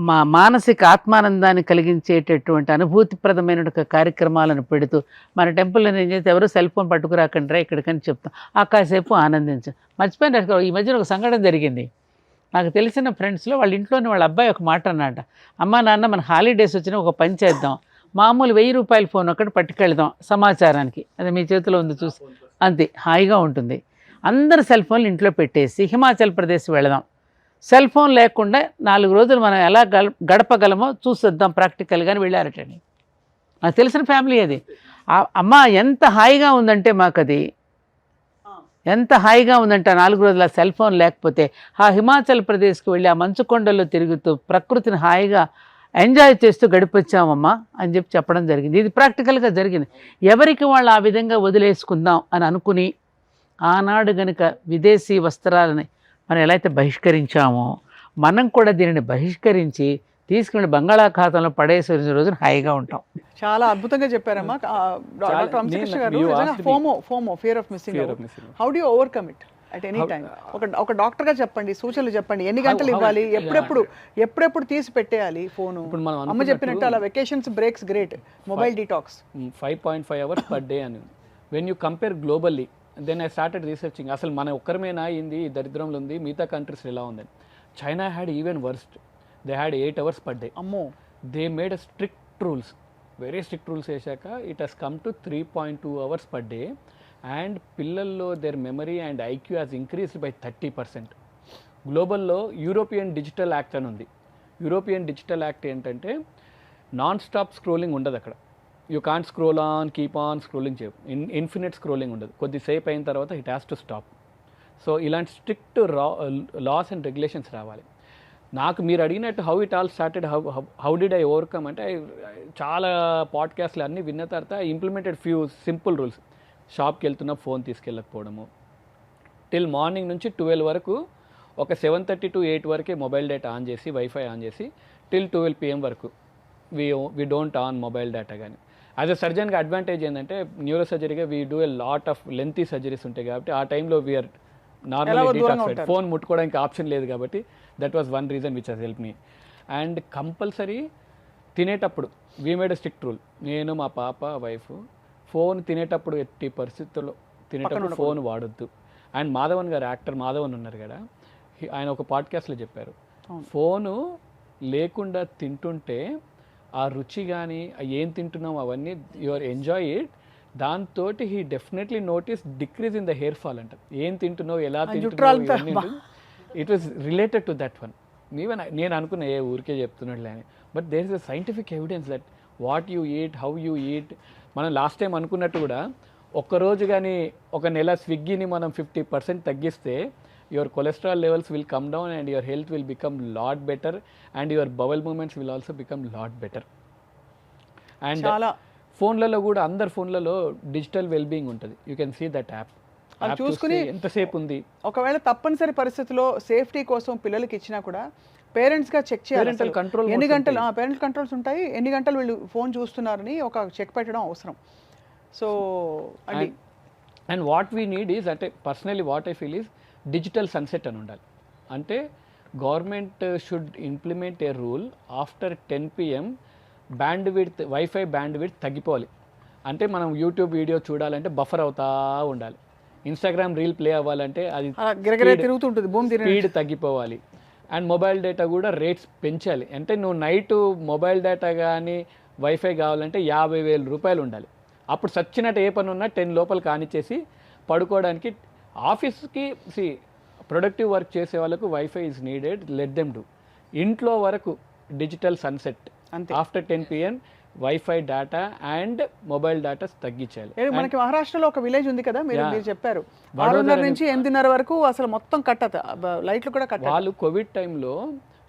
మా మానసిక ఆత్మానందాన్ని కలిగించేటటువంటి అనుభూతిప్రదమైన కార్యక్రమాలను పెడుతూ, మన టెంపుల్లో ఏం చేస్తే ఎవరో సెల్ ఫోన్ పట్టుకురాకండి రా ఇక్కడికని చెప్తాం, ఆ కాసేపు ఆనందించాం. మర్చిపోయిన ఈ మధ్యన ఒక సంఘటన జరిగింది. నాకు తెలిసిన ఫ్రెండ్స్లో వాళ్ళ ఇంట్లోని వాళ్ళ అబ్బాయి ఒక మాట అన్నట, అమ్మ నాన్న మన హాలిడేస్ వచ్చినా ఒక పని చేద్దాం, మామూలు 1000 రూపాయల ఫోన్ ఒకటి పట్టుకెళ్దాం సమాచారానికి, అది మీ చేతిలో ఉంది చూసి, అంతే హాయిగా ఉంటుంది. అందరు సెల్ ఫోన్లు ఇంట్లో పెట్టేసి హిమాచల్ ప్రదేశ్ వెళదాం, సెల్ ఫోన్ లేకుండా 4 రోజులు మనం ఎలా గడపగలమో చూసొద్దాం ప్రాక్టికల్గాని వెళ్ళారటండి. నాకు తెలిసిన ఫ్యామిలీ అది. అమ్మ ఎంత హాయిగా ఉందంటే మాకు అది, ఎంత హాయిగా ఉందంటే 4 రోజుల సెల్ ఫోన్ లేకపోతే ఆ హిమాచల్ ప్రదేశ్కి వెళ్ళి ఆ మంచు కొండల్లో తిరుగుతూ ప్రకృతిని హాయిగా ఎంజాయ్ చేస్తూ గడిపొచ్చామమ్మా అని చెప్పడం జరిగింది. ఇది ప్రాక్టికల్గా జరిగింది. ఎవరికి వాళ్ళు ఆ విధంగా వదిలేసుకుందాం అని అనుకుని, ఆనాడు గనుక విదేశీ వస్త్రాలని మనం ఎలా అయితే బహిష్కరించామో, మనం కూడా దీనిని బహిష్కరించి తీసుకుని బంగాళాఖాతంలో పడేసే రోజున హాయిగా ఉంటాం. చాలా అద్భుతంగా చెప్పారమ్మా డాక్టర్ వంశీకృష్ణ గారు. FOMO, fear of missing out, how do you overcome it at any time? ఒక డాక్టర్గా చెప్పండి, సూచనలు చెప్పండి. ఎన్ని గంటలు ఇవ్వాలి, ఎప్పుడెప్పుడు తీసి పెట్టేయాలి ఫోను? అమ్మ చెప్పినట్టు అలా vacations, breaks, great, mobile detox 5.5 hours per day అని. When you compare globally, then I started researching. అసలు మన ఒక్కరిమేనా అయింది ఈ దరిద్రంలో ఉంది, మిగతా కంట్రీస్ ఎలా ఉందని. China had even worst. They had 8 hours per day. అమ్మో. They made a strict rules, very strict rules వేసాక it has come to 3.2 hours per day. And పిల్లల్లో their memory and IQ has increased by 30%. గ్లోబల్లో European digital act అని ఉంది. European digital act ఏంటంటే non stop scrolling ఉండదు అక్కడ. You can't scroll on, keep on scrolling చేయవు. Infinite scrolling ఉండదు. కొద్దిసేపు అయిన తర్వాత it has to stop. So ఇలాంటి స్ట్రిక్ట్ లాస్ అండ్ రెగ్యులేషన్స్ రావాలి. నాకు మీరు అడిగినట్టు how it all started, how did I overcome అంటే, చాలా పాడ్కాస్ట్లు అన్నీ విన్న తర్వాత ఇంప్లిమెంటెడ్ ఫ్యూ సింపుల్ రూల్స్. షాప్కి వెళ్తున్న ఫోన్ తీసుకెళ్ళకపోవడము, టిల్ మార్నింగ్ నుంచి 12 వరకు ఒక 7:30 to 8 వరకే మొబైల్ డేటా ఆన్ చేసి, వైఫై ఆన్ చేసి, టిల్ 12 PM వరకు we don't on mobile data. కానీ యాజ్ అ సర్జన్గా అడ్వాంటేజ్ ఏంటంటే, న్యూరో సర్జరీగా we do a lot of lengthy surgeries ఉంటాయి కాబట్టి ఆ టైంలో వీఆర్ నార్మల్లీ డీటాక్సైడ్, ఫోన్ ముట్టుకోవడానికి ఆప్షన్ లేదు కాబట్టి that was one reason which has help me. And compulsory తినేటప్పుడు we made a strict rule, నేను మా పాప వైఫ్ ఫోన్ తినేటప్పుడు ఎట్టి పరిస్థితుల్లో తినేటప్పుడు ఫోన్ వాడొద్దు. అండ్ మాధవన్ గారు, యాక్టర్ మాధవన్ ఉన్నారు కదా, ఆయన ఒక పాడ్కాస్ట్లో చెప్పారు, ఫోను లేకుండా తింటుంటే ఆ రుచి కానీ ఏం తింటున్నాం అవన్నీ యువర్ ఎంజాయ్ ఇట్, దాంతో he definitely notice decrease in the hair fall అంట. ఏం తింటున్నావు, ఎలా తింటున్నావు, it was related to that one. Even నేను అనుకున్నా ఏ ఊరికే చెప్తున్నట్లే అని, but there is a scientific evidence that what you eat, how you eat. మనం లాస్ట్ టైం అనుకున్నట్టు కూడా ఒక్కరోజు కానీ ఒక నెల స్విగ్గీని మనం 50% తగ్గిస్తే your cholesterol levels will come down and your health will become lot better and your bowel movements will also become lot better. And చాలా ఫోన్లలో కూడా అందరు ఫోన్లలో డిజిటల్ వెల్బీయింగ్ ఉంటుంది. You can see that app. అది చూసుకుని ఎంతసేపు ఉంది. ఒకవేళ తప్పనిసరి పరిస్థితిలో సేఫ్టీ కోసం పిల్లలకి ఇచ్చినా కూడా పేరెంట్స్గా చెక్ చేయాలి. Parental control ఎన్ని modes గంటలు పేరెంటల్ కంట్రోల్స్ ఉంటాయి, ఎన్ని గంటలు వీళ్ళు ఫోన్ చూస్తున్నారని ఒక చెక్ పెట్టడం అవసరం. సో అది and what we need is అంటే personally what I feel is digital sunset అని ఉండాలి. అంటే government should implement a rule after 10 PM bandwidth, wifi bandwidth తగ్గిపోవాలి. అంటే మనం యూట్యూబ్ వీడియో చూడాలంటే బఫర్ అవుతా ఉండాలి. ఇన్స్టాగ్రామ్ రీల్ ప్లే అవ్వాలంటే అది అలా గిరగిరే తిరుగుతుంటుంది, భూమి స్పీడ్ తగ్గిపోవాలి. అండ్ మొబైల్ డేటా కూడా రేట్స్ పెంచాలి. అంటే నువ్వు నైట్ మొబైల్ డేటా కానీ వైఫై కావాలంటే 50,000 రూపాయలు ఉండాలి. అప్పుడు సచ్చినట్టు ఏ పని ఉన్నా 10 లోపల కానిచ్చేసి పడుకోవడానికి. ఆఫీస్కి ప్రొడక్టివ్ వర్క్ చేసే వాళ్ళకు wifi is needed, let them do. ఇంట్లో వరకు డిజిటల్ సన్సెట్ అంతే. After 10 PM wifi data and mobile data తగ్గించాలి. మనకి మహారాష్ట్రలో ఒక విలేజ్ ఉంది కదా, మీరు Yeah. మీరు చెప్పారు వడోదర 6:30 నుంచి 8:30 వరకు అసలు మొత్తం కట్టత, లైట్లు కూడా కట్ట. వాళ్ళు కోవిడ్ టైంలో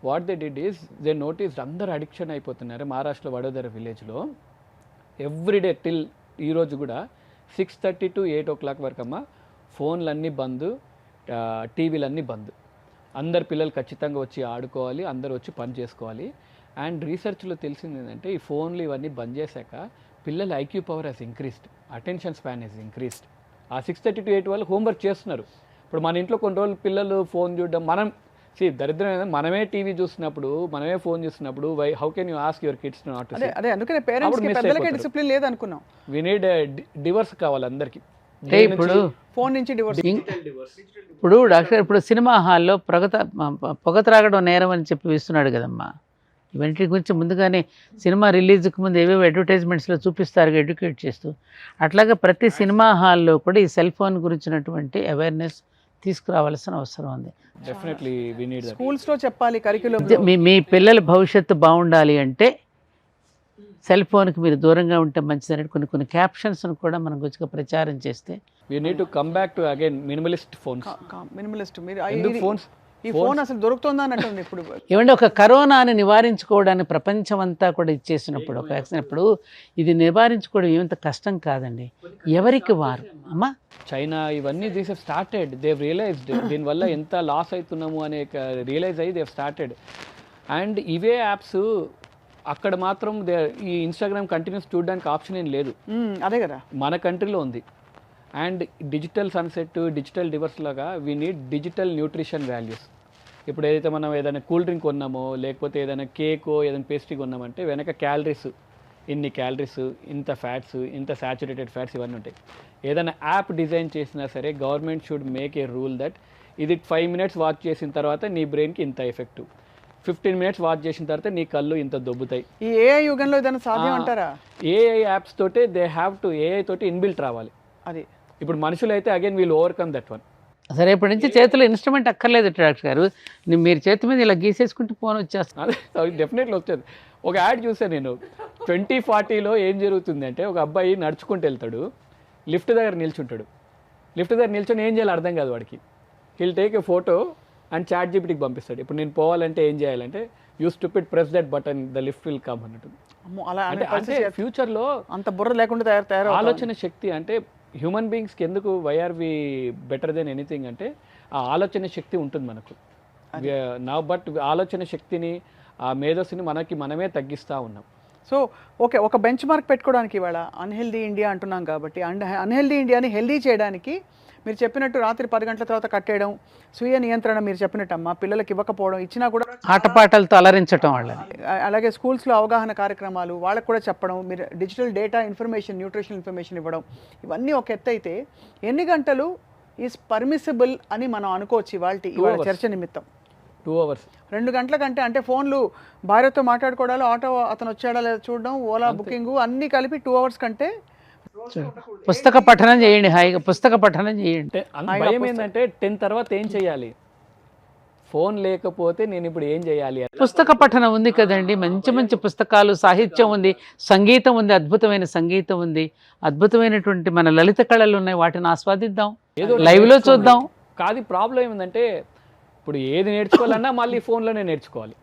what they did is they notice అందరు అడిక్షన్ అయిపోతున్నారు. మహారాష్ట్రలో వడోదర విలేజ్లో ఎవ్రీడే టిల్ ఈరోజు కూడా 6:30 to 8 o'clock వరకు అమ్మ ఫోన్లన్నీ బంద్, టీవీలన్నీ బంద్. అందరు పిల్లలు ఖచ్చితంగా వచ్చి ఆడుకోవాలి, అందరు వచ్చి పని చేసుకోవాలి. అండ్ రీసెర్చ్లో తెలిసింది ఏంటంటే ఈ ఫోన్లు ఇవన్నీ బంద్ చేశాక పిల్లల IQ power has increased, attention span has increased. ఆ 6:30 to 8 వాళ్ళు హోంవర్క్ చేస్తున్నారు. ఇప్పుడు మన ఇంట్లో కొన్ని రోజులు పిల్లలు ఫోన్ చూడడం, మనం దరిద్రం ఏంటంటే మనమే టీవీ చూస్తున్నప్పుడు, మనమే ఫోన్ చూస్తున్నప్పుడు how can you ask your kids not to? అదే అందుకనే పేరెంట్స్ కి పెద్దలకే డిసిప్లిన్ లేదనుకున్నాం. వి నీడ్ డివర్స్ కావాలి అందరికి. ఇప్పుడు ఫోన్ నుంచి డివోర్స్. ఇప్పుడు డాక్టర్ ఇప్పుడు సినిమా హాల్లో పొగ త్రాగడం నేరం అని చెప్పి ఇస్తున్నాడు కదమ్మా. ఇవన్నిటి గురించి ముందుగానే సినిమా రిలీజ్కి ముందు ఏవేవో అడ్వర్టైజ్మెంట్స్లో చూపిస్తారు ఎడ్యుకేట్ చేస్తూ. అట్లాగే ప్రతి సినిమా హాల్లో కూడా ఈ సెల్ ఫోన్ గురించినటువంటి అవేర్నెస్ తీసుకురావాల్సిన అవసరం ఉంది. Definitely we need that. Schools లో చెప్పాలి, కరిక్యులం. మీ పిల్లల భవిష్యత్తు బాగుండాలి అంటే సెల్ ఫోన్కి మీరు దూరంగా ఉంటే మంచిదని కొన్ని క్యాప్షన్స్ను కూడా మనం కొంచెం ప్రచారం చేస్తే. We need to come back to again minimalist phones. Minimalist. మీరు ఎందుకు ఫోన్స్? ఈ ఫోన్ అసలు దొరుకుతుందా అన్నట్టుంది ఇప్పుడు. ఏమంటే ఒక కరోనాని నివారించుకోవడానికి ప్రపంచం అంతా కూడా ఇచ్చేసినప్పుడు, ఒక వ్యాక్సిన్ అప్పుడు ఇది నివారించుకోవడం ఏమంత కష్టం కాదండి, ఎవరికి వారు. అమ్మా చైనా ఇవన్నీ these have started, they realised దీనివల్ల ఎంత లాస్ అవుతున్నాము అనే రియలైజ్ అయ్యి దేవ్ స్టార్టెడ్. అండ్ ఇవే యాప్స్ అక్కడ మాత్రం ఈ ఇన్స్టాగ్రామ్ కంటిన్యూస్ చూడడానికి ఆప్షన్ ఏం లేదు. అదే కదా మన కంట్రీలో ఉంది. And digital sunset, digital divorce లాగా we need digital nutrition values. ఇప్పుడు ఏదైతే మనం ఏదైనా కూల్ డ్రింక్ కొన్నామో, లేకపోతే ఏదైనా కేకో ఏదైనా పేస్ట్రీ కొన్నామంటే వెనక క్యాలరీస్, ఇన్ని క్యాలరీస్, ఇంత ఫ్యాట్స్, ఇంత సాచురేటెడ్ ఫ్యాట్స్ ఇవన్నీ ఉంటాయి. ఏదైనా యాప్ డిజైన్ చేసినా సరే government should make a rule that ఇది 5 minutes వాచ్ చేసిన తర్వాత నీ బ్రెయిన్కి ఇంత ఎఫెక్టివ్, 15 minutes వాచ్ చేసిన తర్వాత నీ కళ్ళు ఇంత దొబ్బుతాయి. ఈ ఏఐ యుగంలో ఏదైనా సాధ్యం అంటారా? ఏఐ యాప్స్ తోటే దే హ్యావ్ టు, ఏఐ తోటి ఇన్బిల్ట్ రావాలి. అది ఇప్పుడు మనుషులు అయితే again we'll overcome that one. సరే ఇప్పటి నుంచి చేతిలో ఇన్స్ట్రుమెంట్ అక్కర్లేదు డాక్టర్ గారు, మీరు చేతి మీద ఇలా గీసేసుకుంటూ ఫోన్ వచ్చేస్తుంది. అదే డెఫినెట్లీ వచ్చేది. ఒక యాడ్ చూసాను నేను 2040లో ఏం జరుగుతుంది అంటే ఒక అబ్బాయి నడుచుకుంటూ వెళ్తాడు, లిఫ్ట్ దగ్గర నిల్చుంటాడు. లిఫ్ట్ దగ్గర నిల్చొని ఏం చేయాలి అర్థం కాదు వాడికి. He'll take a photo and చాట్ జీపీటీకి పంపిస్తాడు. ఇప్పుడు నేను పోవాలంటే ఏం చేయాలంటే you stupid press that button the lift will come అన్నట్టు. అలా అంటే ఫ్యూచర్లో అంత బుర్ర లేకుండా తయారు ఆలోచన శక్తి అంటే హ్యూమన్ బీయింగ్స్కి ఎందుకు వైఆర్ వి బెటర్ దెన్ ఎనీథింగ్ అంటే ఆ ఆలోచన శక్తి ఉంటుంది మనకు. బట్ ఆలోచన శక్తిని, ఆ మేధస్సుని మనమే తగ్గిస్తూ ఉన్నాం. సో ఓకే, ఒక బెంచ్ మార్క్ పెట్టుకోవడానికి ఇవాళ అన్హెల్దీ ఇండియా అంటున్నాం కాబట్టి, అన్హెల్దీ ఇండియాని హెల్దీ చేయడానికి మీరు చెప్పినట్టు రాత్రి 10 గంటల తర్వాత కట్టేయడం, స్వీయ నియంత్రణ మీరు చెప్పినట్టు అమ్మ పిల్లలకి ఇవ్వకపోవడం, ఇచ్చినా కూడా ఆటపాటలతో అలరించడం వాళ్ళని, అలాగే స్కూల్స్లో అవగాహన కార్యక్రమాలు వాళ్ళకు కూడా చెప్పడం, మీరు digital data information, nutritional information ఇవ్వడం, ఇవన్నీ ఒక ఎత్తు అయితే ఎన్ని గంటలు ఈజ్ పర్మిసిబుల్ అని మనం అనుకోవచ్చు ఇవాళ చర్చ నిమిత్తం? 2 hours. 2 గంటల కంటే అంటే ఫోన్లు భార్యతో మాట్లాడుకోవడాలు, ఆటో అతను వచ్చాడా లేదా చూడడం, ఓలా బుకింగ్ అన్నీ కలిపి 2 hours కంటే పుస్తక పఠనం చేయండి, హాయిగా పుస్తక పఠనం చేయండి. భయం ఏంటంటే 10 తర్వాత ఏం చేయాలి? ఫోన్ లేకపోతే నేను ఇప్పుడు ఏం చేయాలి అని. పుస్తక పఠనం ఉంది కదండి, మంచి మంచి పుస్తకాలు, సాహిత్యం ఉంది, సంగీతం ఉంది, అద్భుతమైన సంగీతం ఉంది, అద్భుతమైనటువంటి మన లలిత కళలు ఉన్నాయి, వాటిని ఆస్వాదిద్దాం, ఏదో లైవ్లో చూద్దాం. కాదు ప్రాబ్లం ఏమిందంటే ఇప్పుడు ఏది నేర్చుకోవాలన్నా మళ్ళీ ఫోన్లోనే నేర్చుకోవాలి.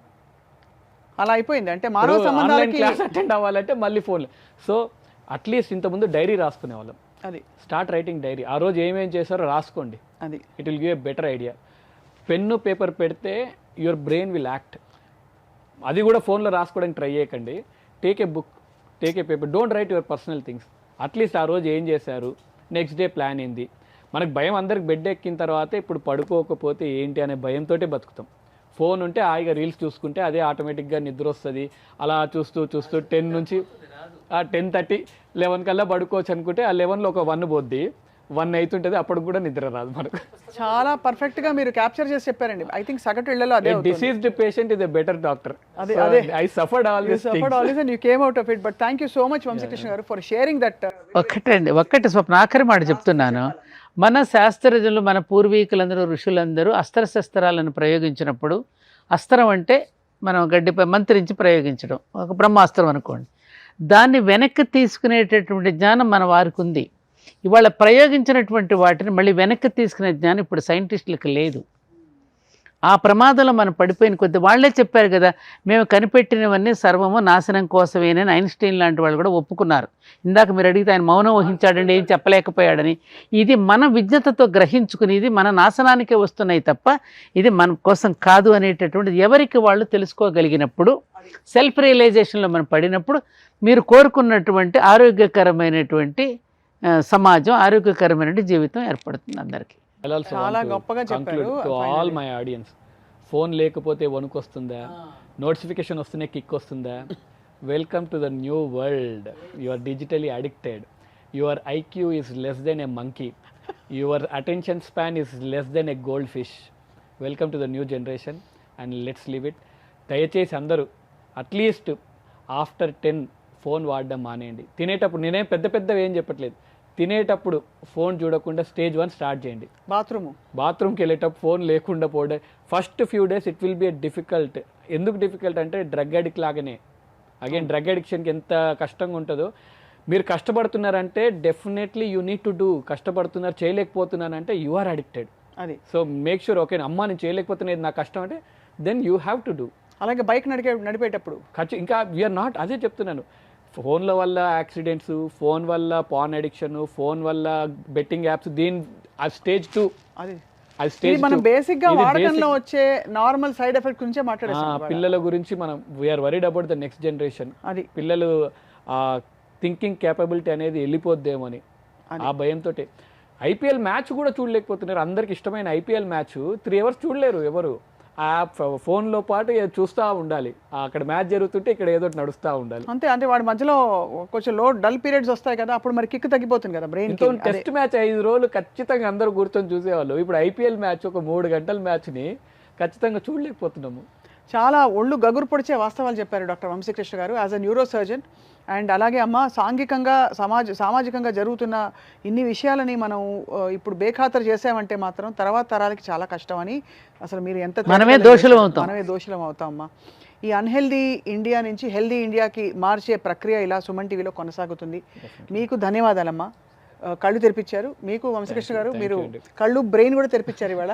అలా అయిపోయింది. అంటే మానవ ఆన్లైన్ సంబంధాలకి క్లాస్ అటెండ్ అవ్వాలంటే మళ్ళీ ఫోన్లో. సో అట్లీస్ట్ ఇంతకుముందు డైరీ రాసుకునే వాళ్ళం. అది స్టార్ట్ రైటింగ్ డైరీ. ఆ రోజు ఏమేం చేశారో రాసుకోండి. అది it will give a better idea. Pen paper పెడితే యువర్ బ్రెయిన్ విల్ యాక్ట్. అది కూడా ఫోన్లో రాసుకోవడానికి ట్రై చేయకండి. Take a book, take a paper, don't write your personal things. At least ఆ రోజు ఏం చేశారు, నెక్స్ట్ డే ప్లాన్ ఏంది. మనకు భయం అందరికి బెడ్ ఎక్కిన తర్వాత ఇప్పుడు పడుకోకపోతే ఏంటి అనే భయంతో బతుకుతాం. ఫోన్ ఉంటే హాయిగా రీల్స్ చూసుకుంటే అదే ఆటోమేటిక్గా నిద్ర వస్తుంది. అలా చూస్తూ 10 నుంచి 10:30, 11 కల్లా పడుకోవచ్చు అనుకుంటే ఆ 11లో ఒక 1 పోద్ది, 1 అవుతుంటుంది, అప్పుడు కూడా నిద్ర రాదు మనకు. చాలా పర్ఫెక్ట్ గా మీరు క్యాప్చర్ చేసి చెప్పారండి. ఐ థింక్ సగటు ఇళ్లలో అదే diseased patient is a better doctor. అదే I suffered all this things and you came out of it. But thank you so much Vamshi Krishna garu for sharing that. ఒక్కటి స్వప్న, ఆఖరి మాట చెప్తున్నాను. మన శాస్త్రజ్ఞులు, మన పూర్వీకులందరూ, ఋషులందరూ అస్త్రశస్త్రాలను ప్రయోగించినప్పుడు, అస్త్రం అంటే మనం గడ్డిపై మంత్రించి ప్రయోగించడం, ఒక బ్రహ్మాస్త్రం అనుకోండి, దాన్ని వెనక్కి తీసుకునేటటువంటి జ్ఞానం మన వారికి ఉంది. ఇవాళ ప్రయోగించినటువంటి వాటిని మళ్ళీ వెనక్కి తీసుకునే జ్ఞానం ఇప్పుడు సైంటిస్టులకు లేదు. ఆ ప్రమాదంలో మనం పడిపోయిన కొద్ది వాళ్ళే చెప్పారు కదా, మేము కనిపెట్టినవన్నీ సర్వము నాశనం కోసమేనని ఐన్స్టీన్ లాంటి వాళ్ళు కూడా ఒప్పుకున్నారు. ఇందాక మీరు అడిగితే ఆయన మౌనం వహించాడండి, ఏం చెప్పలేకపోయాడని. ఇది మన విజ్ఞతతో గ్రహించుకుని ఇది మన నాశనానికే వస్తున్నాయి తప్ప ఇది మన కోసం కాదు అనేటటువంటిది ఎవరికి వాళ్ళు తెలుసుకోగలిగినప్పుడు, సెల్ఫ్ రియలైజేషన్లో మనం పడినప్పుడు మీరు కోరుకున్నటువంటి ఆరోగ్యకరమైనటువంటి సమాజం, ఆరోగ్యకరమైన జీవితం ఏర్పడుతుంది అందరికీ. చాలా గొప్పగా చెప్పారు. To all my audience, phone లేకపోతే వణుకు వస్తుందా, నోటిఫికేషన్ వస్తూనే కిక్ వస్తుందా? Welcome to the new world. You are digitally addicted. Your IQ is less than a monkey. Your attention span is less than a goldfish. Welcome to the new generation and let's live it. దయచేసి అందరూ at least after 10 phone వాడడం మానేయండి. తినేటప్పుడు, నేనేం పెద్దవి ఏం చెప్పట్లేదు, తినేటప్పుడు ఫోన్ చూడకుండా స్టేజ్ 1 స్టార్ట్ చేయండి. బాత్రూమ్కి వెళ్ళేటప్పుడు ఫోన్ లేకుండా పోవడం. First few days it will be a difficult. ఎందుకు డిఫికల్ట్ అంటే డ్రగ్ అడిక్ట్ లాగానే. అగైన్ డ్రగ్ అడిక్షన్కి ఎంత కష్టంగా ఉంటుందో, మీరు కష్టపడుతున్నారంటే definitely you need to do. కష్టపడుతున్నారు, చేయలేకపోతున్నానంటే యు ఆర్ అడిక్టెడ్. అది సో మేక్ షూర్, ఓకే అమ్మా నేను చేయలేకపోతున్నది నా కష్టం అంటే దెన్ యూ హ్యావ్ టు డూ. అలాగే బైక్ నడిపేటప్పుడు ఇంకా వీఆర్ నాట్, అదే చెప్తున్నాను, ఫోన్ల వల్ల యాక్సిడెంట్స్, ఫోన్ వల్ల పాన్ అడిక్షన్, ఫోన్ వల్ల బెట్టింగ్ యాప్స్, ఆ స్టేజ్ 2. అది స్టేజ్ మనం బేసిక్ గా వాడకంలో వచ్చే నార్మల్ సైడ్ ఎఫెక్ట్ గురించి మాట్లాడేస్తాం. పిల్లల గురించి మనం we're worried about the next generation. అది పిల్లలు థింకింగ్ కేపబిలిటీ అనేది వెళ్ళిపోద్దేమో అని ఆ భయంతో. ఐపీఎల్ మ్యాచ్ కూడా చూడలేకపోతున్నారు. అందరికి ఇష్టమైన ఐపీఎల్ మ్యాచ్ 3 hours చూడలేరు ఎవరు. ఆ ఫోన్లో పాటు చూస్తూ ఉండాలి. అక్కడ మ్యాచ్ జరుగుతుంటే ఇక్కడ ఏదో నడుస్తూ ఉండాలి. అంతే వాడి మధ్యలో కొంచెం డల్ పీరియడ్స్ వస్తాయి కదా, అప్పుడు మరి కిక్ తగ్గిపోతుంది కదా బ్రెయిన్. టెస్ట్ మ్యాచ్ 5 రోజులు ఖచ్చితంగా అందరూ కూర్చొని చూసేవాళ్ళు. ఇప్పుడు ఐపీఎల్ మ్యాచ్ ఒక 3 గంటల మ్యాచ్ని ఖచ్చితంగా చూడలేకపోతున్నాము. చాలా ఒళ్ళు గగురు పొడిచే వాస్తవాలు చెప్పారు డాక్టర్ వంశీకృష్ణ గారు as a neuro surgeon. And అలాగే అమ్మ, సాంఘికంగా సామాజికంగా జరుగుతున్న ఇన్ని విషయాలని మనం ఇప్పుడు బేఖాతరు చేసామంటే మాత్రం తర్వాత తరాలకి చాలా కష్టం అని అసలు మీరు ఎంత మనమే దోషులం అవుతాం అమ్మా. ఈ అన్హెల్దీ ఇండియా నుంచి హెల్దీ ఇండియాకి మార్చే ప్రక్రియ ఇలా సుమన్ టీవీలో కొనసాగుతుంది. మీకు ధన్యవాదాలమ్మా. కళ్ళు తెరిపించారు మీకు వంశకృష్ణ గారు, మీరు కళ్ళు బ్రెయిన్ కూడా తెరిపించారు ఇవాళ.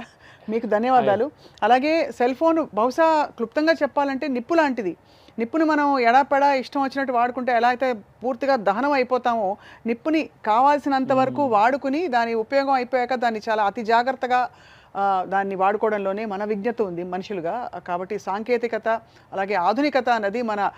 మీకు ధన్యవాదాలు. అలాగే సెల్ ఫోన్ బహుశా క్లుప్తంగా చెప్పాలంటే నిప్పు లాంటిది. నిప్పుని మనం ఎడాపెడా ఇష్టం వచ్చినట్టు వాడుకుంటే ఎలా అయితే పూర్తిగా దహనం అయిపోతామో, నిప్పుని కావాల్సినంత వరకు వాడుకుని దాని ఉపయోగం అయిపోయాక దాన్ని చాలా అతి జాగ్రత్తగా దాన్ని వాడుకోవడంలోనే మన విజ్ఞత ఉంది మనుషులుగా. కాబట్టి సాంకేతికత అలాగే ఆధునికత అన్నది మన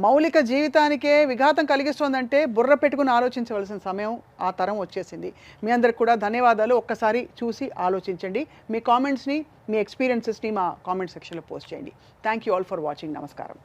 మౌలిక జీవితానికే విఘాతం కలిగిస్తుందంటే బుర్ర పెట్టుకుని ఆలోచించవలసిన సమయం ఆ తరం వచ్చేసింది. మీ అందరికి కూడా ధన్యవాదాలు. ఒక్కసారి చూసి ఆలోచించండి. మీ కామెంట్స్ని, మీ ఎక్స్పీరియన్సెస్ని మా కామెంట్ సెక్షన్లో పోస్ట్ చేయండి. Thank you all for watching. నమస్కారం.